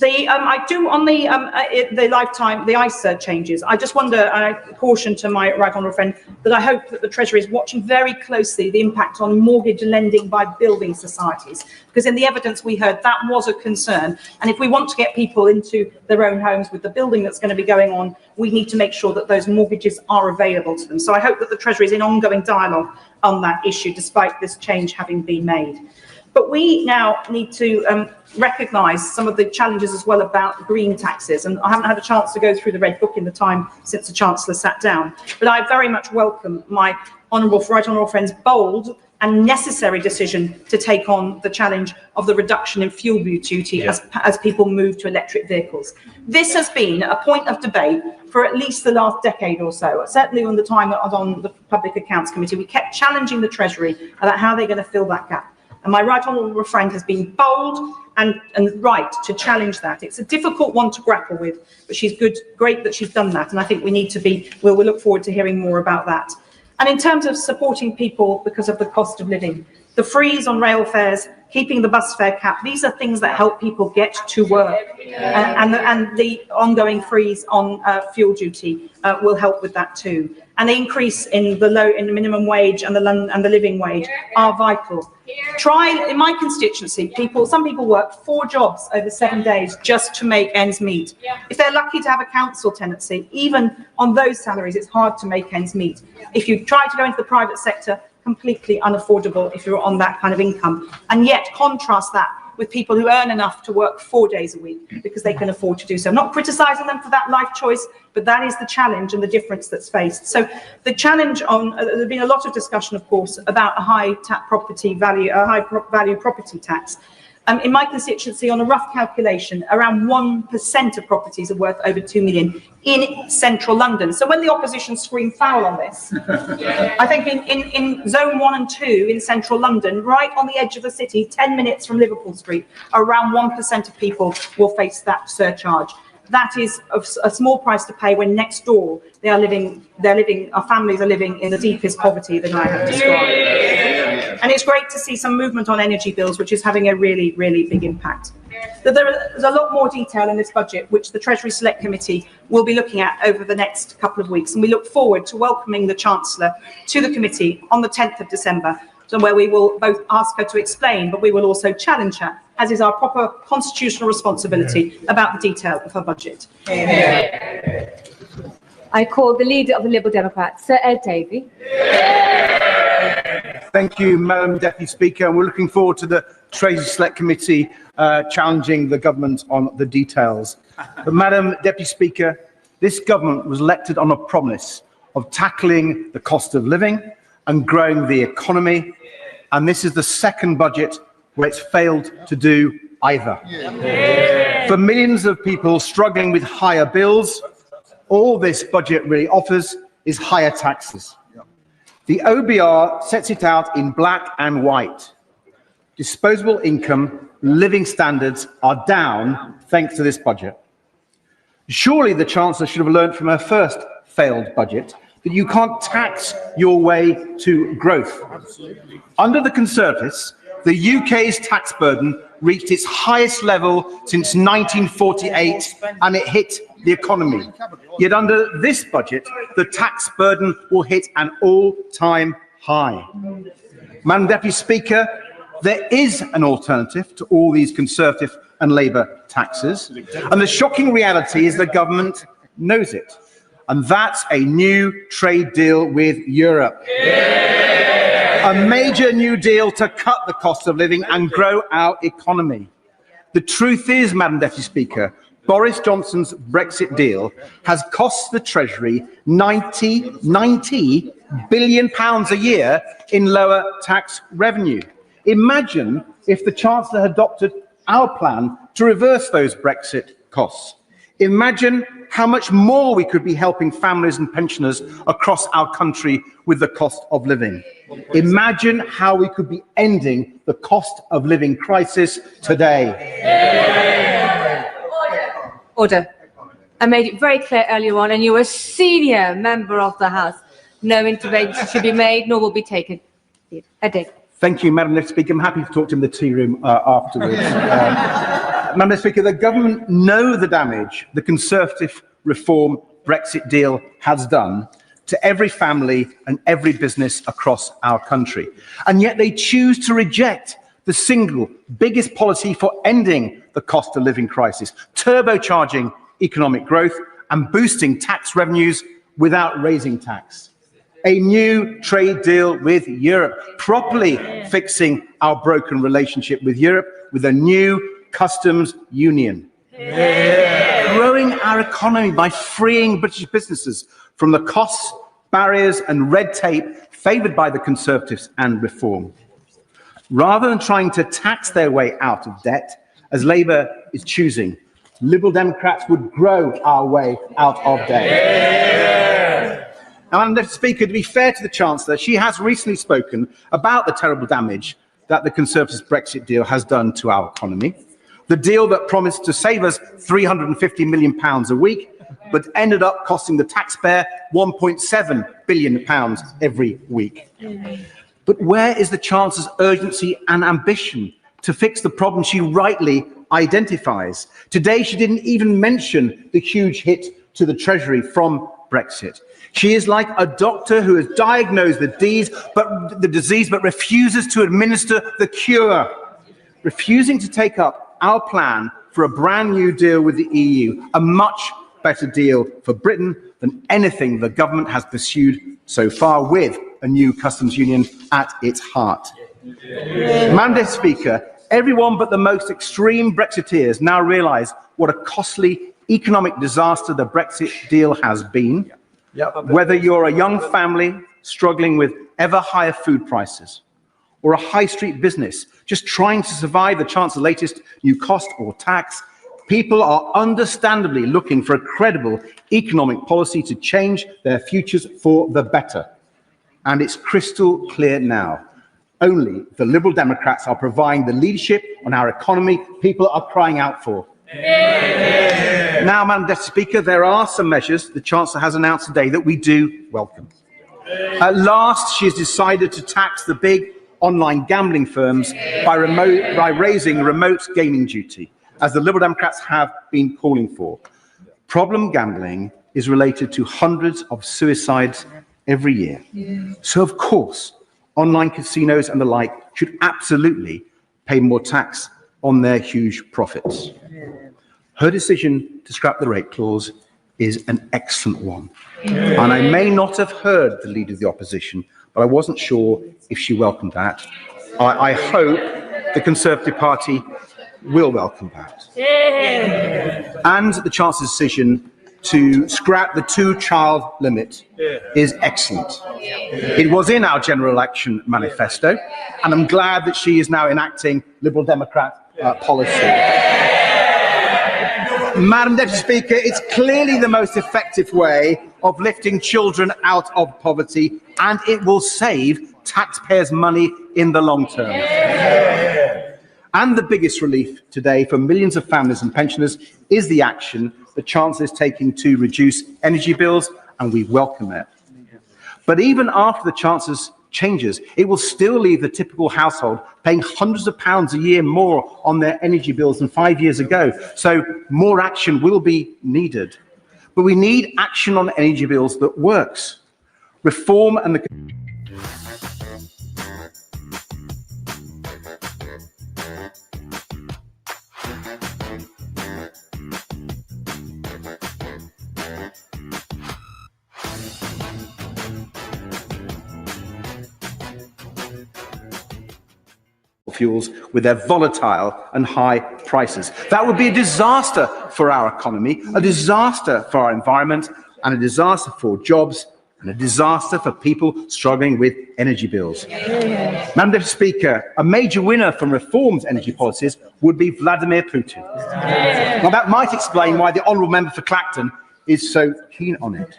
I do on the lifetime, the ISA changes. I just wonder, I caution to my right honourable friend that I hope that the Treasury is watching very closely the impact on mortgage lending by building societies, because in the evidence we heard that was a concern. And if we want to get people into their own homes with the building that's going to be going on, we need to make sure that those mortgages are available to them. So I hope that the Treasury is in ongoing dialogue on that issue, despite this change having been made. But we now need to recognise some of the challenges as well about green taxes. And I haven't had a chance to go through the Red Book in the time since the Chancellor sat down. But I very much welcome my right honourable friend's bold and necessary decision to take on the challenge of the reduction in fuel duty as people move to electric vehicles. This has been a point of debate for at least the last decade or so. Certainly on the time that I was on the Public Accounts Committee, we kept challenging the Treasury about how they're going to fill that gap. And my right honourable friend has been bold and right to challenge that. It's a difficult one to grapple with, but she's great that she's done that. And I think we need to be, we'll look forward to hearing more about that. And in terms of supporting people because of the cost of living, the freeze on rail fares, keeping the bus fare cap, these are things that help people get to work. And the ongoing freeze on fuel duty will help with that too. And the increase in the minimum wage and the living wage are vital. In my constituency, some people work 4 jobs over 7 days just to make ends meet. If they're lucky to have a council tenancy, even on those salaries, it's hard to make ends meet. If you try to go into the private sector, completely unaffordable if you're on that kind of income. And yet contrast that with people who earn enough to work 4 days a week because they can afford to do so. I'm not criticising them for that life choice, but that is the challenge and the difference that's faced. So the challenge on, there's been a lot of discussion, of course, about a high value property tax. In my constituency, on a rough calculation, around 1% of properties are worth over 2 million in central London. So when the opposition scream foul on this, I think in zone 1 and 2 in central London, right on the edge of the city, 10 minutes from Liverpool Street, around 1% of people will face that surcharge. That is a small price to pay when next door our families are living in the deepest poverty that I have described. And it's great to see some movement on energy bills, which is having a really, really big impact. There's a lot more detail in this budget, which the Treasury Select Committee will be looking at over the next couple of weeks. And we look forward to welcoming the Chancellor to the committee on the 10th of December, where we will both ask her to explain, but we will also challenge her, as is our proper constitutional responsibility, about the detail of her budget. I call the Leader of the Liberal Democrats, Sir Ed Davey. Thank you, Madam Deputy Speaker. And we're looking forward to the Treasury Select Committee challenging the government on the details. But Madam Deputy Speaker, this government was elected on a promise of tackling the cost of living and growing the economy. And this is the second budget where it's failed to do either. For millions of people struggling with higher bills, all this budget really offers is higher taxes. The OBR sets it out in black and white. Disposable income, living standards are down thanks to this budget. Surely the Chancellor should have learned from her first failed budget that you can't tax your way to growth. Under the Conservatives, the UK's tax burden reached its highest level since 1948 and it hit the economy. Yet under this budget, the tax burden will hit an all-time high. Madam Deputy Speaker, there is an alternative to all these Conservative and Labour taxes, and the shocking reality is the government knows it, and that's a new trade deal with Europe. A major new deal to cut the cost of living and grow our economy. The truth is, Madam Deputy Speaker, Boris Johnson's Brexit deal has cost the Treasury £90 billion a year in lower tax revenue. Imagine if the Chancellor had adopted our plan to reverse those Brexit costs. Imagine how much more we could be helping families and pensioners across our country with the cost of living. Imagine how we could be ending the cost of living crisis today. Order. I made it very clear earlier on, and you're a senior member of the House. No intervention should be made, nor will be taken. I did. Thank you, Madam Deputy Speaker. I'm happy to talk to him in the tea room afterwards. Madam Deputy Speaker, the government know the damage the Conservative reform Brexit deal has done to every family and every business across our country. And yet they choose to reject the single biggest policy for ending the cost of living crisis, turbocharging economic growth and boosting tax revenues without raising tax. A new trade deal with Europe, properly fixing our broken relationship with Europe with a new customs union. Growing our economy by freeing British businesses from the costs, barriers and red tape favoured by the Conservatives and Reform. Rather than trying to tax their way out of debt, as Labour is choosing, Liberal Democrats would grow our way out of debt. Now, Madam Deputy Speaker, to be fair to the Chancellor, she has recently spoken about the terrible damage that the Conservatives' Brexit deal has done to our economy. The deal that promised to save us £350 million a week, but ended up costing the taxpayer £1.7 billion every week. But where is the Chancellor's urgency and ambition to fix the problem she rightly identifies? Today, she didn't even mention the huge hit to the Treasury from Brexit. She is like a doctor who has diagnosed the disease but refuses to administer the cure, refusing to take up our plan for a brand new deal with the EU, a much better deal for Britain than anything the government has pursued so far, with a new customs union at its heart. Madam Deputy Speaker, everyone but the most extreme Brexiteers now realise what a costly economic disaster the Brexit deal has been. Whether you're a young family struggling with ever higher food prices, or a high street business just trying to survive the chance of the latest new cost or tax, people are understandably looking for a credible economic policy to change their futures for the better. And it's crystal clear now. Only the Liberal Democrats are providing the leadership on our economy people are crying out for. Now, Madam Deputy Speaker, there are some measures the Chancellor has announced today that we do welcome. At last, she has decided to tax the big online gambling firms by raising remote gaming duty, as the Liberal Democrats have been calling for. Problem gambling is related to hundreds of suicides every year. So, of course, online casinos and the like should absolutely pay more tax on their huge profits. Her decision to scrap the rate clause is an excellent one. And I may not have heard the Leader of the Opposition, but I wasn't sure if she welcomed that. I hope the Conservative Party will welcome that. And the Chancellor's decision to scrap the two-child limit is excellent. It was in our general election manifesto, and I'm glad that she is now enacting Liberal Democrat policy. Madam Deputy Speaker, it's clearly the most effective way of lifting children out of poverty, and it will save taxpayers' money in the long term. And the biggest relief today for millions of families and pensioners is the action the Chancellor is taking to reduce energy bills, and we welcome it. But even after the Chancellor's changes, it will still leave the typical household paying hundreds of pounds a year more on their energy bills than 5 years ago. So more action will be needed. But we need action on energy bills that works. Reform and the fuels with their volatile and high prices. That would be a disaster for our economy, a disaster for our environment, and a disaster for jobs and a disaster for people struggling with energy bills. Madam Deputy Speaker, a major winner from reform's energy policies would be Vladimir Putin. Now, that might explain why the Honourable Member for Clacton is so keen on it.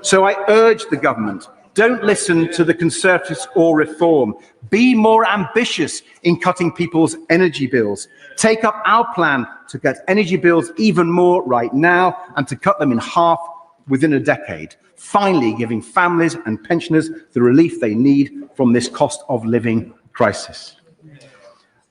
So I urge the government, don't listen to the Conservatives or Reform. Be more ambitious in cutting people's energy bills. Take up our plan to cut energy bills even more right now and to cut them in half within a decade, finally giving families and pensioners the relief they need from this cost of living crisis.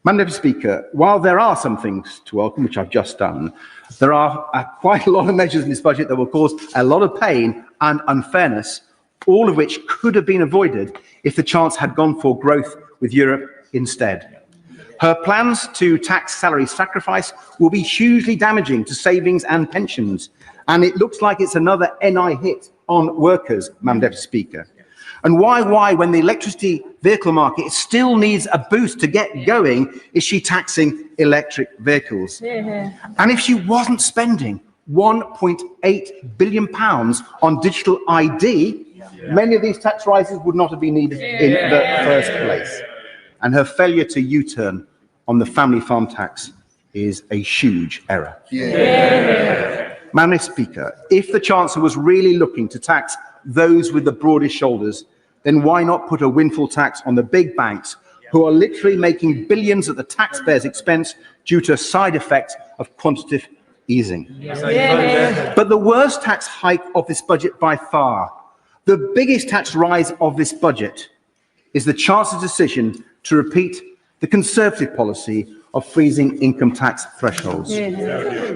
Madam Deputy Speaker, while there are some things to welcome, which I've just done, there are quite a lot of measures in this budget that will cause a lot of pain and unfairness, all of which could have been avoided if the chance had gone for growth with Europe instead. Her plans to tax salary sacrifice will be hugely damaging to savings and pensions, and it looks like it's another NI hit on workers, Madam Deputy Speaker. And why, when the electricity vehicle market still needs a boost to get going, is she taxing electric vehicles? And if she wasn't spending £1.8 billion on digital ID, many of these tax rises would not have been needed in the first place. And her failure to U-turn on the family farm tax is a huge error. Madam Speaker, if the Chancellor was really looking to tax those with the broadest shoulders, then why not put a windfall tax on the big banks who are literally making billions at the taxpayers' expense due to a side effect of quantitative easing? But the worst tax hike of this budget by far, the biggest tax rise of this budget, is the Chancellor's decision to repeat the Conservative policy of freezing income tax thresholds.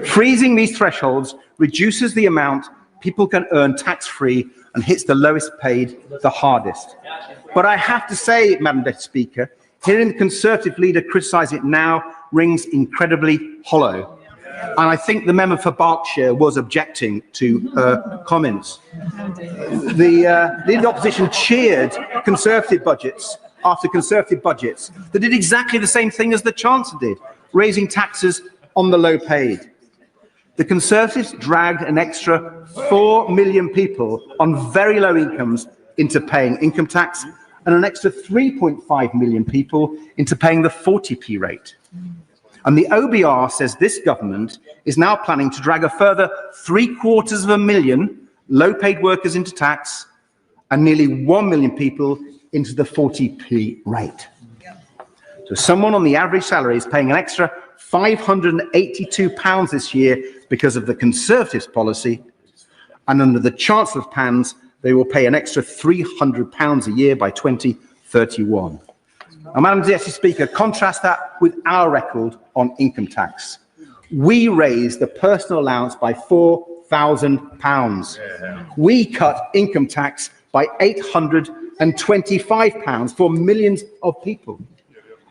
Freezing these thresholds reduces the amount people can earn tax-free and hits the lowest paid the hardest. But I have to say, Madam Deputy Speaker, hearing the Conservative leader criticise it now rings incredibly hollow. And I think the member for Berkshire was objecting to her comments. The opposition cheered Conservative budgets after Conservative budgets that did exactly the same thing as the Chancellor did, raising taxes on the low paid. The Conservatives dragged an extra 4 million people on very low incomes into paying income tax and an extra 3.5 million people into paying the 40p rate. And the OBR says this government is now planning to drag a further 750,000 low-paid workers into tax and nearly 1 million people into the 40p rate. So someone on the average salary is paying an extra £582 this year because of the Conservatives' policy, and under the Chancellor's plans, they will pay an extra £300 a year by 2031. Now, Madam Deputy Speaker, contrast that with our record on income tax. We raised the personal allowance by £4,000. We cut income tax by £825 for millions of people,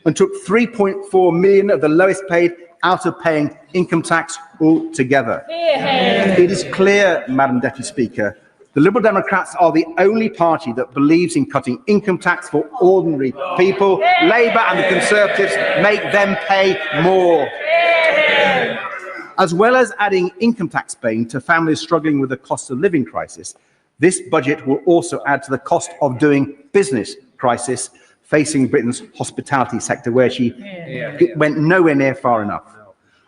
and took 3.4 million of the lowest paid out of paying income tax altogether. It is clear, Madam Deputy Speaker, the Liberal Democrats are the only party that believes in cutting income tax for ordinary people. Labour and the Conservatives make them pay more. As well as adding income tax pain to families struggling with the cost of living crisis, this budget will also add to the cost of doing business crisis facing Britain's hospitality sector, where she went nowhere near far enough.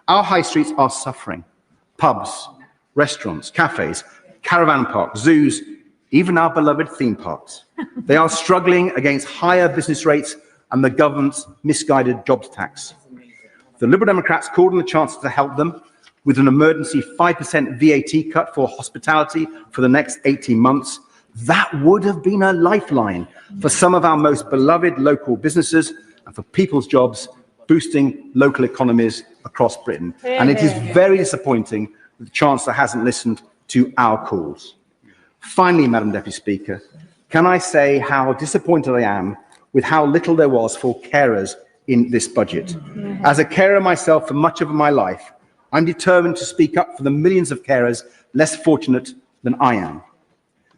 Our high streets are suffering. Pubs, restaurants, cafes, caravan parks, zoos, even our beloved theme parks. They are struggling against higher business rates and the government's misguided jobs tax. The Liberal Democrats called on the Chancellor to help them with an emergency 5% VAT cut for hospitality for the next 18 months. That would have been a lifeline for some of our most beloved local businesses and for people's jobs, boosting local economies across Britain. And it is very disappointing that the Chancellor hasn't listened to our calls. Finally, Madam Deputy Speaker, can I say how disappointed I am with how little there was for carers in this budget? As a carer myself for much of my life, I'm determined to speak up for the millions of carers less fortunate than I am.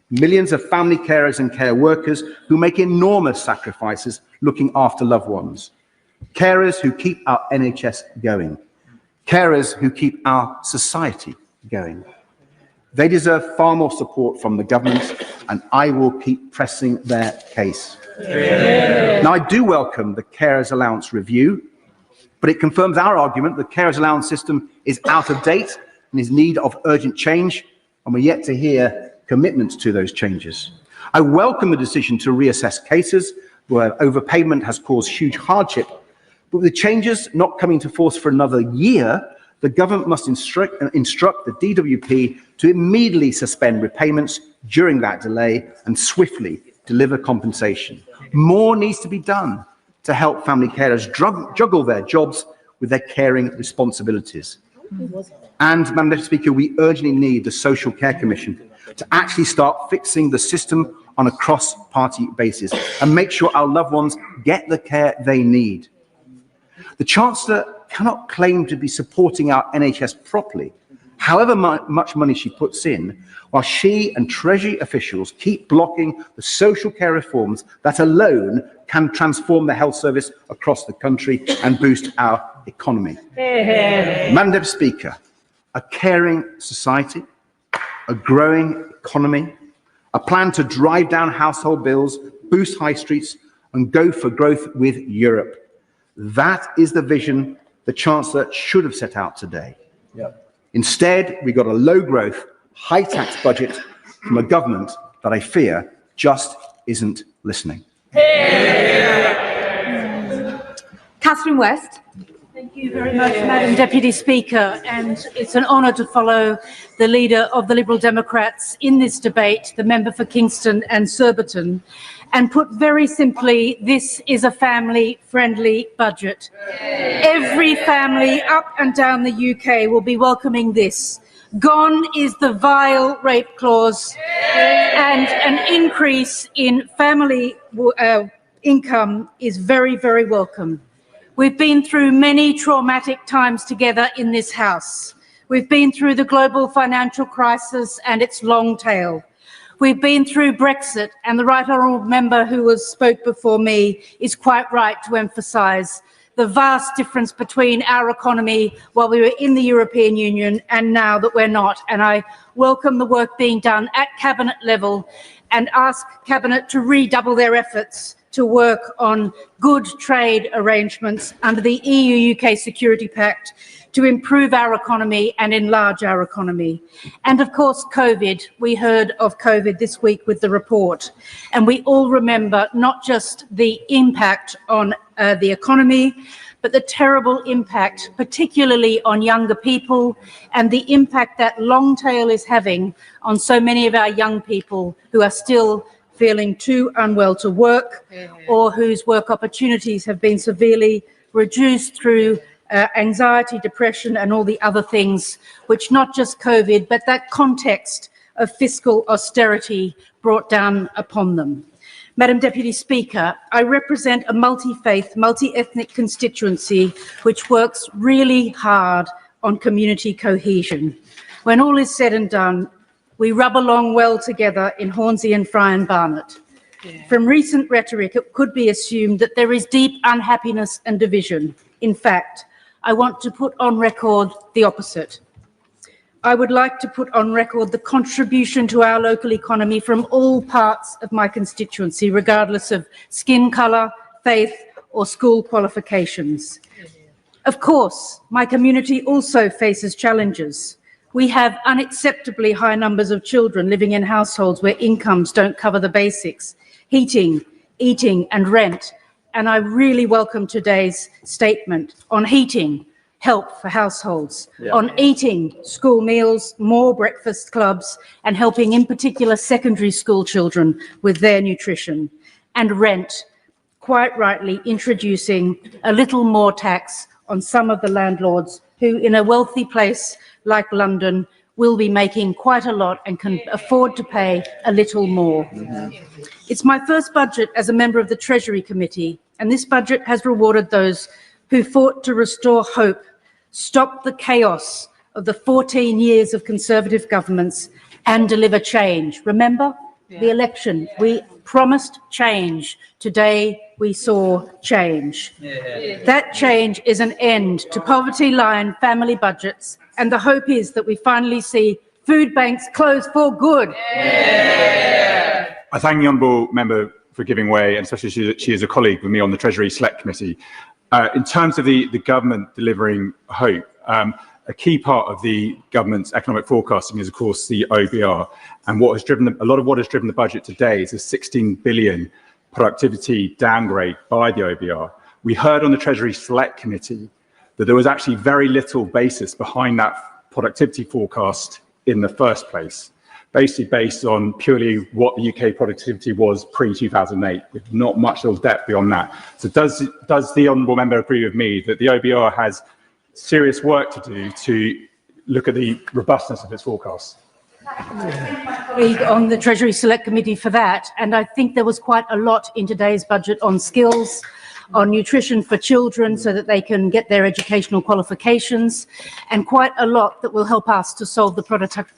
Millions of family carers and care workers who make enormous sacrifices looking after loved ones. Carers who keep our NHS going. Carers who keep our society going. They deserve far more support from the government, and I will keep pressing their case. Now, I do welcome the carers allowance review, but it confirms our argument the carers allowance system is out of date and is in need of urgent change, and we're yet to hear commitments to those changes. I welcome the decision to reassess cases where overpayment has caused huge hardship, but with the changes not coming to force for another year, the government must instruct the DWP to immediately suspend repayments during that delay and swiftly deliver compensation. More needs to be done to help family carers juggle their jobs with their caring responsibilities. And, Madam Deputy Speaker, we urgently need the Social Care Commission to actually start fixing the system on a cross-party basis and make sure our loved ones get the care they need. The Chancellor cannot claim to be supporting our NHS properly, however much money she puts in, while she and Treasury officials keep blocking the social care reforms that alone can transform the health service across the country and boost our economy. Madam Deputy Speaker, a caring society, a growing economy, a plan to drive down household bills, boost high streets, and go for growth with Europe. That is the vision the Chancellor should have set out today. Instead, we got a low-growth, high-tax budget from a government that I fear just isn't listening. Catherine West. Thank you very much, Madam Deputy Speaker, and it's an honour to follow the leader of the Liberal Democrats in this debate, the member for Kingston and Surbiton. And put very simply, this is a family-friendly budget. Every family up and down the UK will be welcoming this. Gone is the vile rape clause, and an increase in family income is very, very welcome. We've been through many traumatic times together in this House. We've been through the global financial crisis and its long tail. We've been through Brexit, and the right honourable member who spoke before me is quite right to emphasise the vast difference between our economy while we were in the European Union and now that we're not. And I welcome the work being done at Cabinet level and ask Cabinet to redouble their efforts to work on good trade arrangements under the EU-UK Security Pact to improve our economy and enlarge our economy. And of course, COVID. We heard of COVID this week with the report. And we all remember not just the impact on the economy, but the terrible impact, particularly on younger people, and the impact that long tail is having on so many of our young people who are still feeling too unwell to work, or whose work opportunities have been severely reduced through anxiety, depression, and all the other things which not just COVID, but that context of fiscal austerity brought down upon them. Madam Deputy Speaker, I represent a multi-faith, multi-ethnic constituency which works really hard on community cohesion. When all is said and done, we rub along well together in Hornsey and Fry and Barnet. From recent rhetoric, it could be assumed that there is deep unhappiness and division. In fact, I want to put on record the opposite. I would like to put on record the contribution to our local economy from all parts of my constituency, regardless of skin colour, faith, or school qualifications. Of course, my community also faces challenges. We have unacceptably high numbers of children living in households where incomes don't cover the basics: heating, eating, and rent. And I really welcome today's statement on heating, help for households, on eating, school meals, more breakfast clubs, and helping in particular secondary school children with their nutrition, and rent, quite rightly introducing a little more tax on some of the landlords who, in a wealthy place like London, will be making quite a lot and can afford to pay a little more. It's my first budget as a member of the Treasury Committee, and this budget has rewarded those who fought to restore hope, stop the chaos of the 14 years of Conservative governments, and deliver change. Remember the election? We promised change. Today we saw change. That change is an end to poverty line family budgets, and the hope is that we finally see food banks close for good. I thank the honourable member for giving way, and especially she is a colleague with me on the Treasury Select Committee. In terms of the government delivering hope, a key part of the government's economic forecasting is, of course, the OBR. And a lot of what has driven the budget today is a 16 billion productivity downgrade by the OBR. We heard on the Treasury Select Committee that there was actually very little basis behind that productivity forecast in the first place, basically based on purely what the UK productivity was pre-2008, with not much depth beyond that. So does the honourable member agree with me that the OBR has serious work to do to look at the robustness of its forecasts? On the Treasury Select Committee for that, and I think there was quite a lot in today's budget on skills, on nutrition for children so that they can get their educational qualifications, and quite a lot that will help us to solve the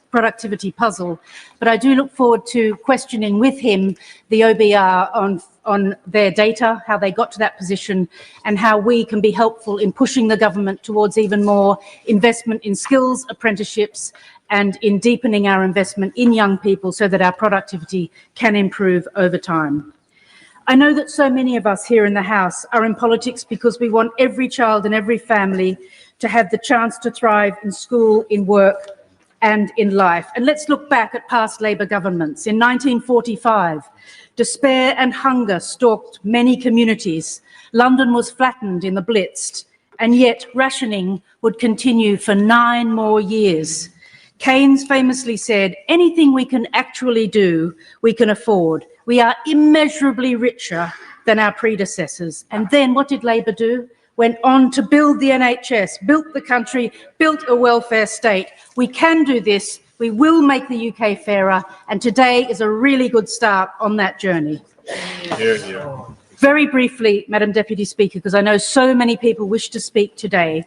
productivity puzzle. But I do look forward to questioning with him the OBR on their data, how they got to that position, and how we can be helpful in pushing the government towards even more investment in skills, apprenticeships, and in deepening our investment in young people so that our productivity can improve over time. I know that so many of us here in the House are in politics because we want every child and every family to have the chance to thrive in school, in work, and in life. And let's look back at past Labour governments. In 1945, despair and hunger stalked many communities. London was flattened in the Blitz, and yet rationing would continue for 9 more years. Keynes famously said, anything we can actually do, we can afford. We are immeasurably richer than our predecessors. And then what did Labour do? Went on to build the NHS, built the country, built a welfare state. We can do this. We will make the UK fairer. And today is a really good start on that journey. Very briefly, Madam Deputy Speaker, because I know so many people wish to speak today.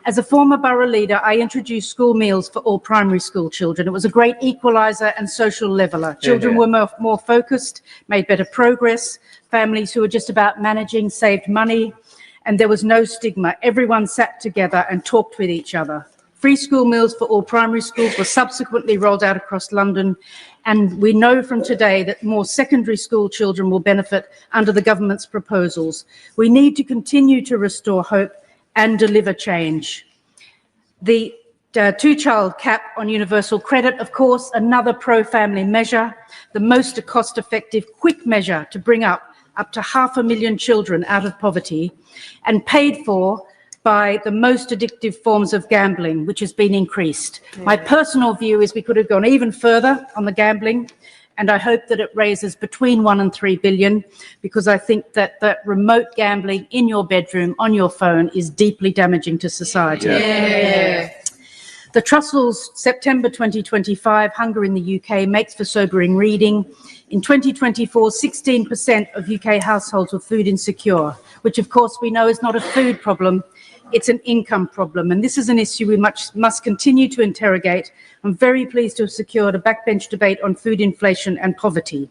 As a former borough leader, I introduced school meals for all primary school children. It was a great equaliser and social leveller. Children were more focused, made better progress. Families who were just about managing saved money, and there was no stigma. Everyone sat together and talked with each other. Free school meals for all primary schools were subsequently rolled out across London, and we know from today that more secondary school children will benefit under the government's proposals. We need to continue to restore hope and deliver change. The two-child cap on universal credit, of course, another pro-family measure, the most cost-effective, quick measure to bring up to 500,000 children out of poverty, and paid for by the most addictive forms of gambling, which has been increased. My personal view is we could have gone even further on the gambling, and I hope that it raises between 1 and 3 billion, because I think that the remote gambling in your bedroom on your phone is deeply damaging to society. The Trussell's September 2025 Hunger in the UK makes for sobering reading. In 2024, 16% of UK households were food insecure, which of course we know is not a food problem, it's an income problem. And this is an issue we must continue to interrogate. I'm very pleased to have secured a backbench debate on food inflation and poverty.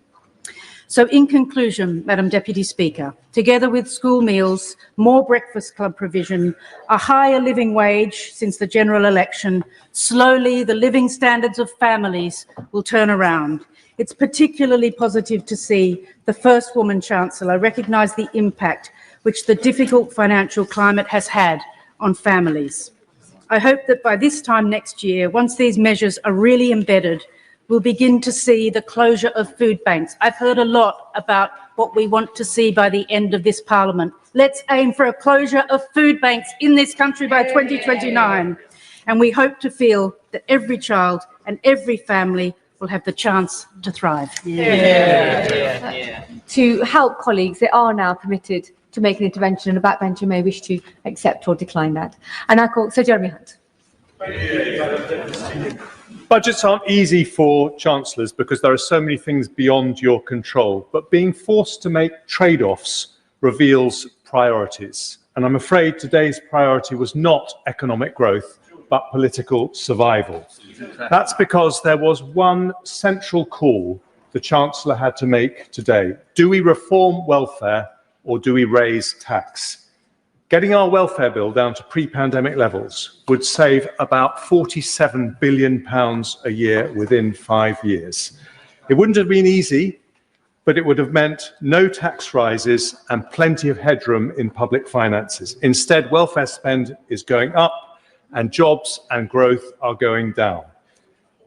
So in conclusion, Madam Deputy Speaker, together with school meals, more breakfast club provision, a higher living wage since the general election, slowly the living standards of families will turn around. It's particularly positive to see the first woman Chancellor recognise the impact which the difficult financial climate has had on families. I hope that by this time next year, once these measures are really embedded, we'll begin to see the closure of food banks. I've heard a lot about what we want to see by the end of this Parliament. Let's aim for a closure of food banks in this country by 2029. And we hope to feel that every child and every family will have the chance to thrive. To help colleagues, they are now permitted to make an intervention, and a backbencher may wish to accept or decline that. And I call Sir Jeremy Hunt. Budgets aren't easy for chancellors because there are so many things beyond your control, but being forced to make trade-offs reveals priorities. And I'm afraid today's priority was not economic growth, but political survival. That's because there was one central call the Chancellor had to make today. Do we reform welfare or do we raise tax? Getting our welfare bill down to pre-pandemic levels would save about £47 billion a year within 5 years. It wouldn't have been easy, but it would have meant no tax rises and plenty of headroom in public finances. Instead, welfare spend is going up and jobs and growth are going down.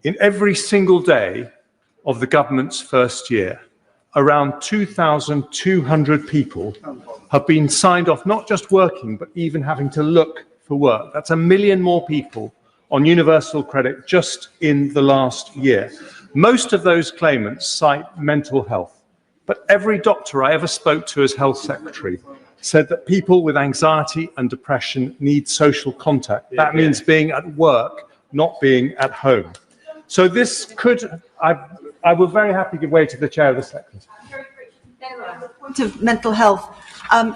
In every single day of the government's first year, around 2,200 people have been signed off, not just working, but even having to look for work. That's 1 million more people on universal credit just in the last year. Most of those claimants cite mental health, but every doctor I ever spoke to as health secretary said that people with anxiety and depression need social contact. That means being at work, not being at home. So this could, I would very happily give way to the chair of the Select Committee. The point of mental health,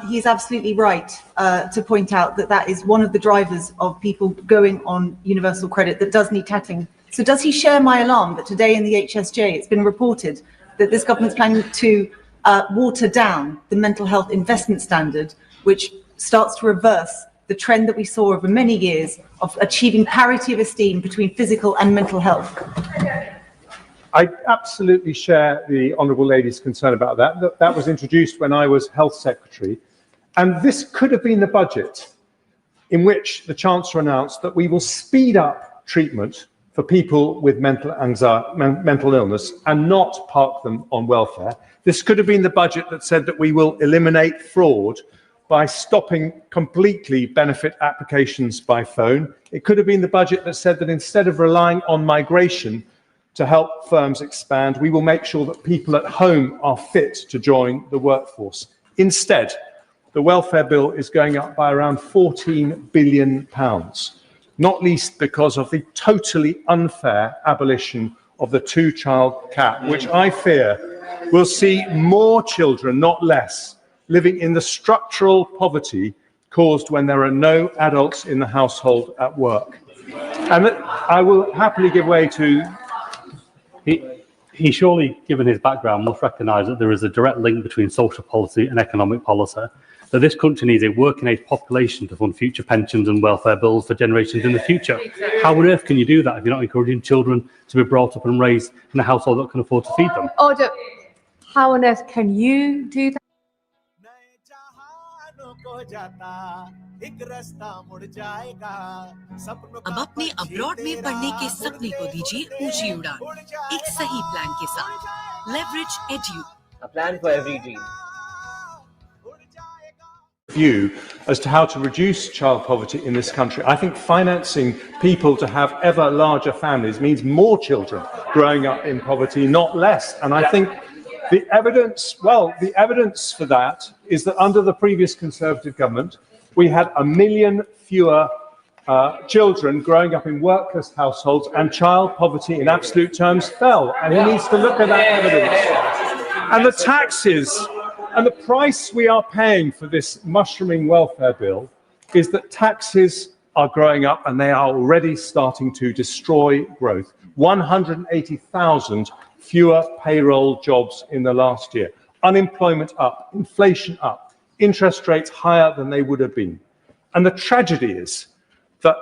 he's absolutely right to point out that that is one of the drivers of people going on universal credit that does need tackling. So does he share my alarm that today in the HSJ it's been reported that this government's planning to water down the mental health investment standard, which starts to reverse the trend that we saw over many years of achieving parity of esteem between physical and mental health? I absolutely share the honourable lady's concern about that. That was introduced when I was Health Secretary. And this could have been the budget in which the Chancellor announced that we will speed up treatment for people with mental illness and not park them on welfare. This could have been the budget that said that we will eliminate fraud by stopping completely benefit applications by phone. It could have been the budget that said that instead of relying on migration to help firms expand, we will make sure that people at home are fit to join the workforce. Instead, the welfare bill is going up by around £14 billion, not least because of the totally unfair abolition of the two-child cap, which I fear will see more children, not less, living in the structural poverty caused when there are no adults in the household at work. And I will happily give way to... He surely, given his background, must recognise that there is a direct link between social policy and economic policy, that this country needs a working-age population to fund future pensions and welfare bills for generations in the future. How on earth can you do that if you're not encouraging children to be brought up and raised in a household that can afford to feed them? Order. How on earth can you do that? अब अपने abroad में पढ़ने के सपने को दीजिए ऊंची उड़ान एक सही प्लान के साथ leverage edu a plan for every dream. View as to how to reduce child poverty in this country. I think financing people to have ever larger families means more children growing up in poverty, not less. And I think the evidence for that is that under the previous Conservative government, we had 1 million fewer children growing up in workless households, and child poverty in absolute terms fell. And he needs to look at that evidence. And the taxes and the price we are paying for this mushrooming welfare bill is that taxes are growing up and they are already starting to destroy growth. 180,000 fewer payroll jobs in the last year. Unemployment up, inflation up, interest rates higher than they would have been. And the tragedy is that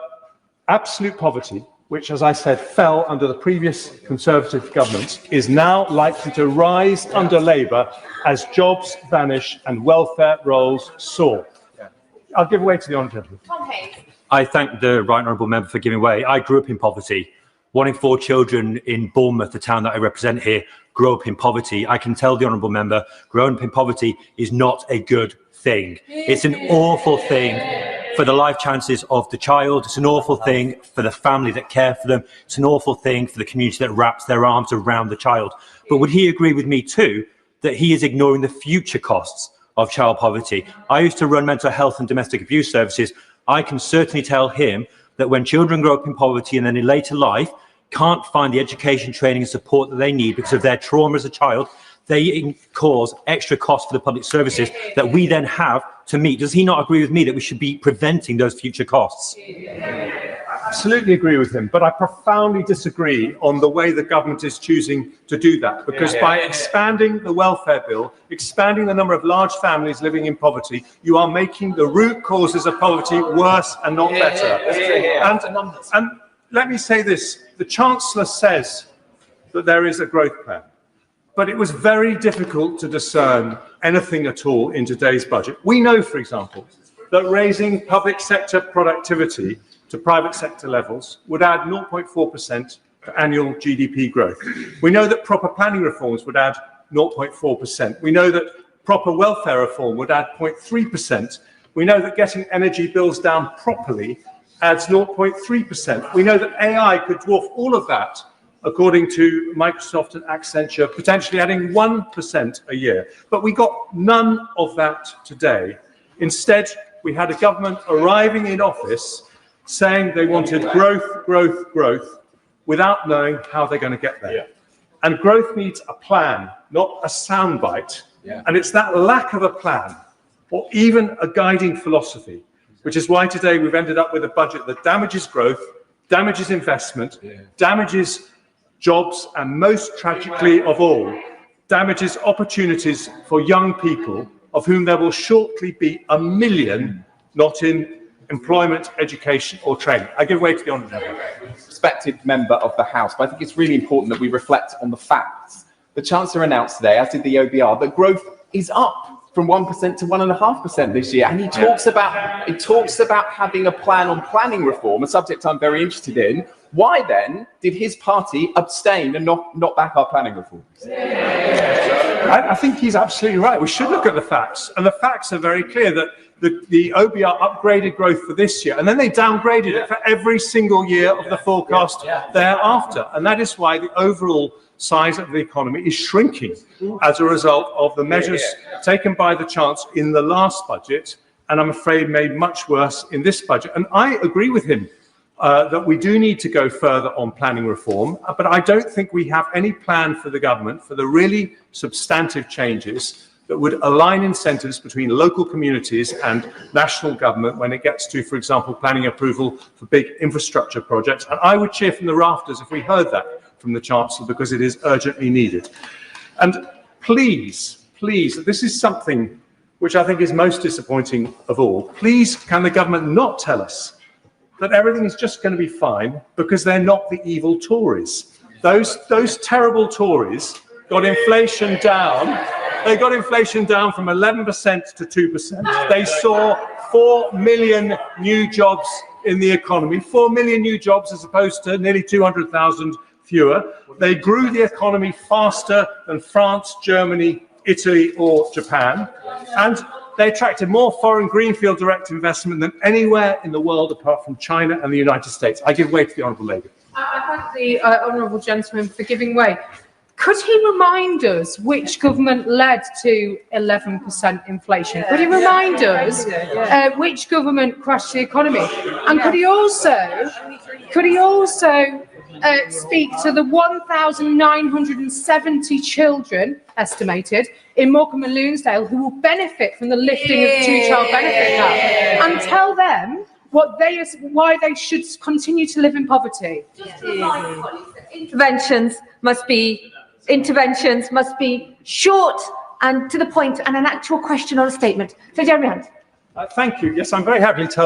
absolute poverty, which, as I said, fell under the previous Conservative governments, is now likely to rise under Labour as jobs vanish and welfare rolls soar. I'll give way to the honourable gentleman. I thank the right honourable member for giving way. I grew up in poverty. 1 in 4 children in Bournemouth, the town that I represent here, grow up in poverty. I can tell the honourable member, growing up in poverty is not a good thing. It's an awful thing for the life chances of the child. It's an awful thing for the family that care for them. It's an awful thing for the community that wraps their arms around the child. But would he agree with me too that he is ignoring the future costs of child poverty? I used to run mental health and domestic abuse services. I can certainly tell him that when children grow up in poverty and then in later life can't find the education, training and support that they need because of their trauma as a child, they cause extra costs for the public services that we then have to meet. Does he not agree with me that we should be preventing those future costs? Absolutely agree with him, but I profoundly disagree on the way the government is choosing to do that, because by expanding the welfare bill, expanding the number of large families living in poverty, you are making the root causes of poverty worse and not better. And let me say this, the Chancellor says that there is a growth plan. but it was very difficult to discern anything at all in today's budget. We know, for example, that raising public sector productivity to private sector levels would add 0.4% to annual GDP growth. We know that proper planning reforms would add 0.4%. We know that proper welfare reform would add 0.3%. We know that getting energy bills down properly adds 0.3%. We know that AI could dwarf all of that, according to Microsoft and Accenture, potentially adding 1% a year. But we got none of that today. Instead, we had a government arriving in office saying they wanted growth, growth, growth, without knowing how they're going to get there. And growth needs a plan, not a soundbite. And it's that lack of a plan, or even a guiding philosophy, which is why today we've ended up with a budget that damages growth, damages investment, damages jobs, and most tragically of all, damages opportunities for young people, of whom there will shortly be 1 million not in employment, education or training. I give way to the honourable member. Respected member of the House, but I think it's really important that we reflect on the facts. The Chancellor announced today, as did the OBR, that growth is up from 1% to 1.5% this year, and he talks about having a plan on planning reform, a subject I'm very interested in. Why then did his party abstain and not back our planning reforms? I think he's absolutely right. We should look at the facts, and the facts are very clear that the OBR upgraded growth for this year, and then they downgraded it for every single year of the forecast thereafter. And that is why the overall size of the economy is shrinking as a result of the measures taken by the Chancellor in the last budget, and I'm afraid made much worse in this budget. And I agree with him that we do need to go further on planning reform, but I don't think we have any plan for the government for the really substantive changes that would align incentives between local communities and national government when it gets to, for example, planning approval for big infrastructure projects. And I would cheer from the rafters if we heard that from the Chancellor, because it is urgently needed. And please, this is something which I think is most disappointing of all. Please, can the government not tell us that everything is just going to be fine because they're not the evil Tories? Those terrible Tories got inflation down. They got inflation down from 11% to 2%. They saw 4 million new jobs in the economy, 4 million new jobs as opposed to nearly 200,000 fewer. They grew the economy faster than France, Germany, Italy or Japan. And they attracted more foreign greenfield direct investment than anywhere in the world apart from China and the United States. I give way to the honourable lady. I thank the honourable gentleman for giving way. Could he remind us which government led to 11% inflation? Could he remind us which government crashed the economy? And could he also speak to the 1,970 children estimated in Morecambe and Lunesdale who will benefit from the lifting of the two-child benefit cap, and tell them why they should continue to live in poverty? Interventions must be short and to the point, and an actual question or a statement. So, Jeremy Hunt. Thank you. Yes, I'm very happy to tell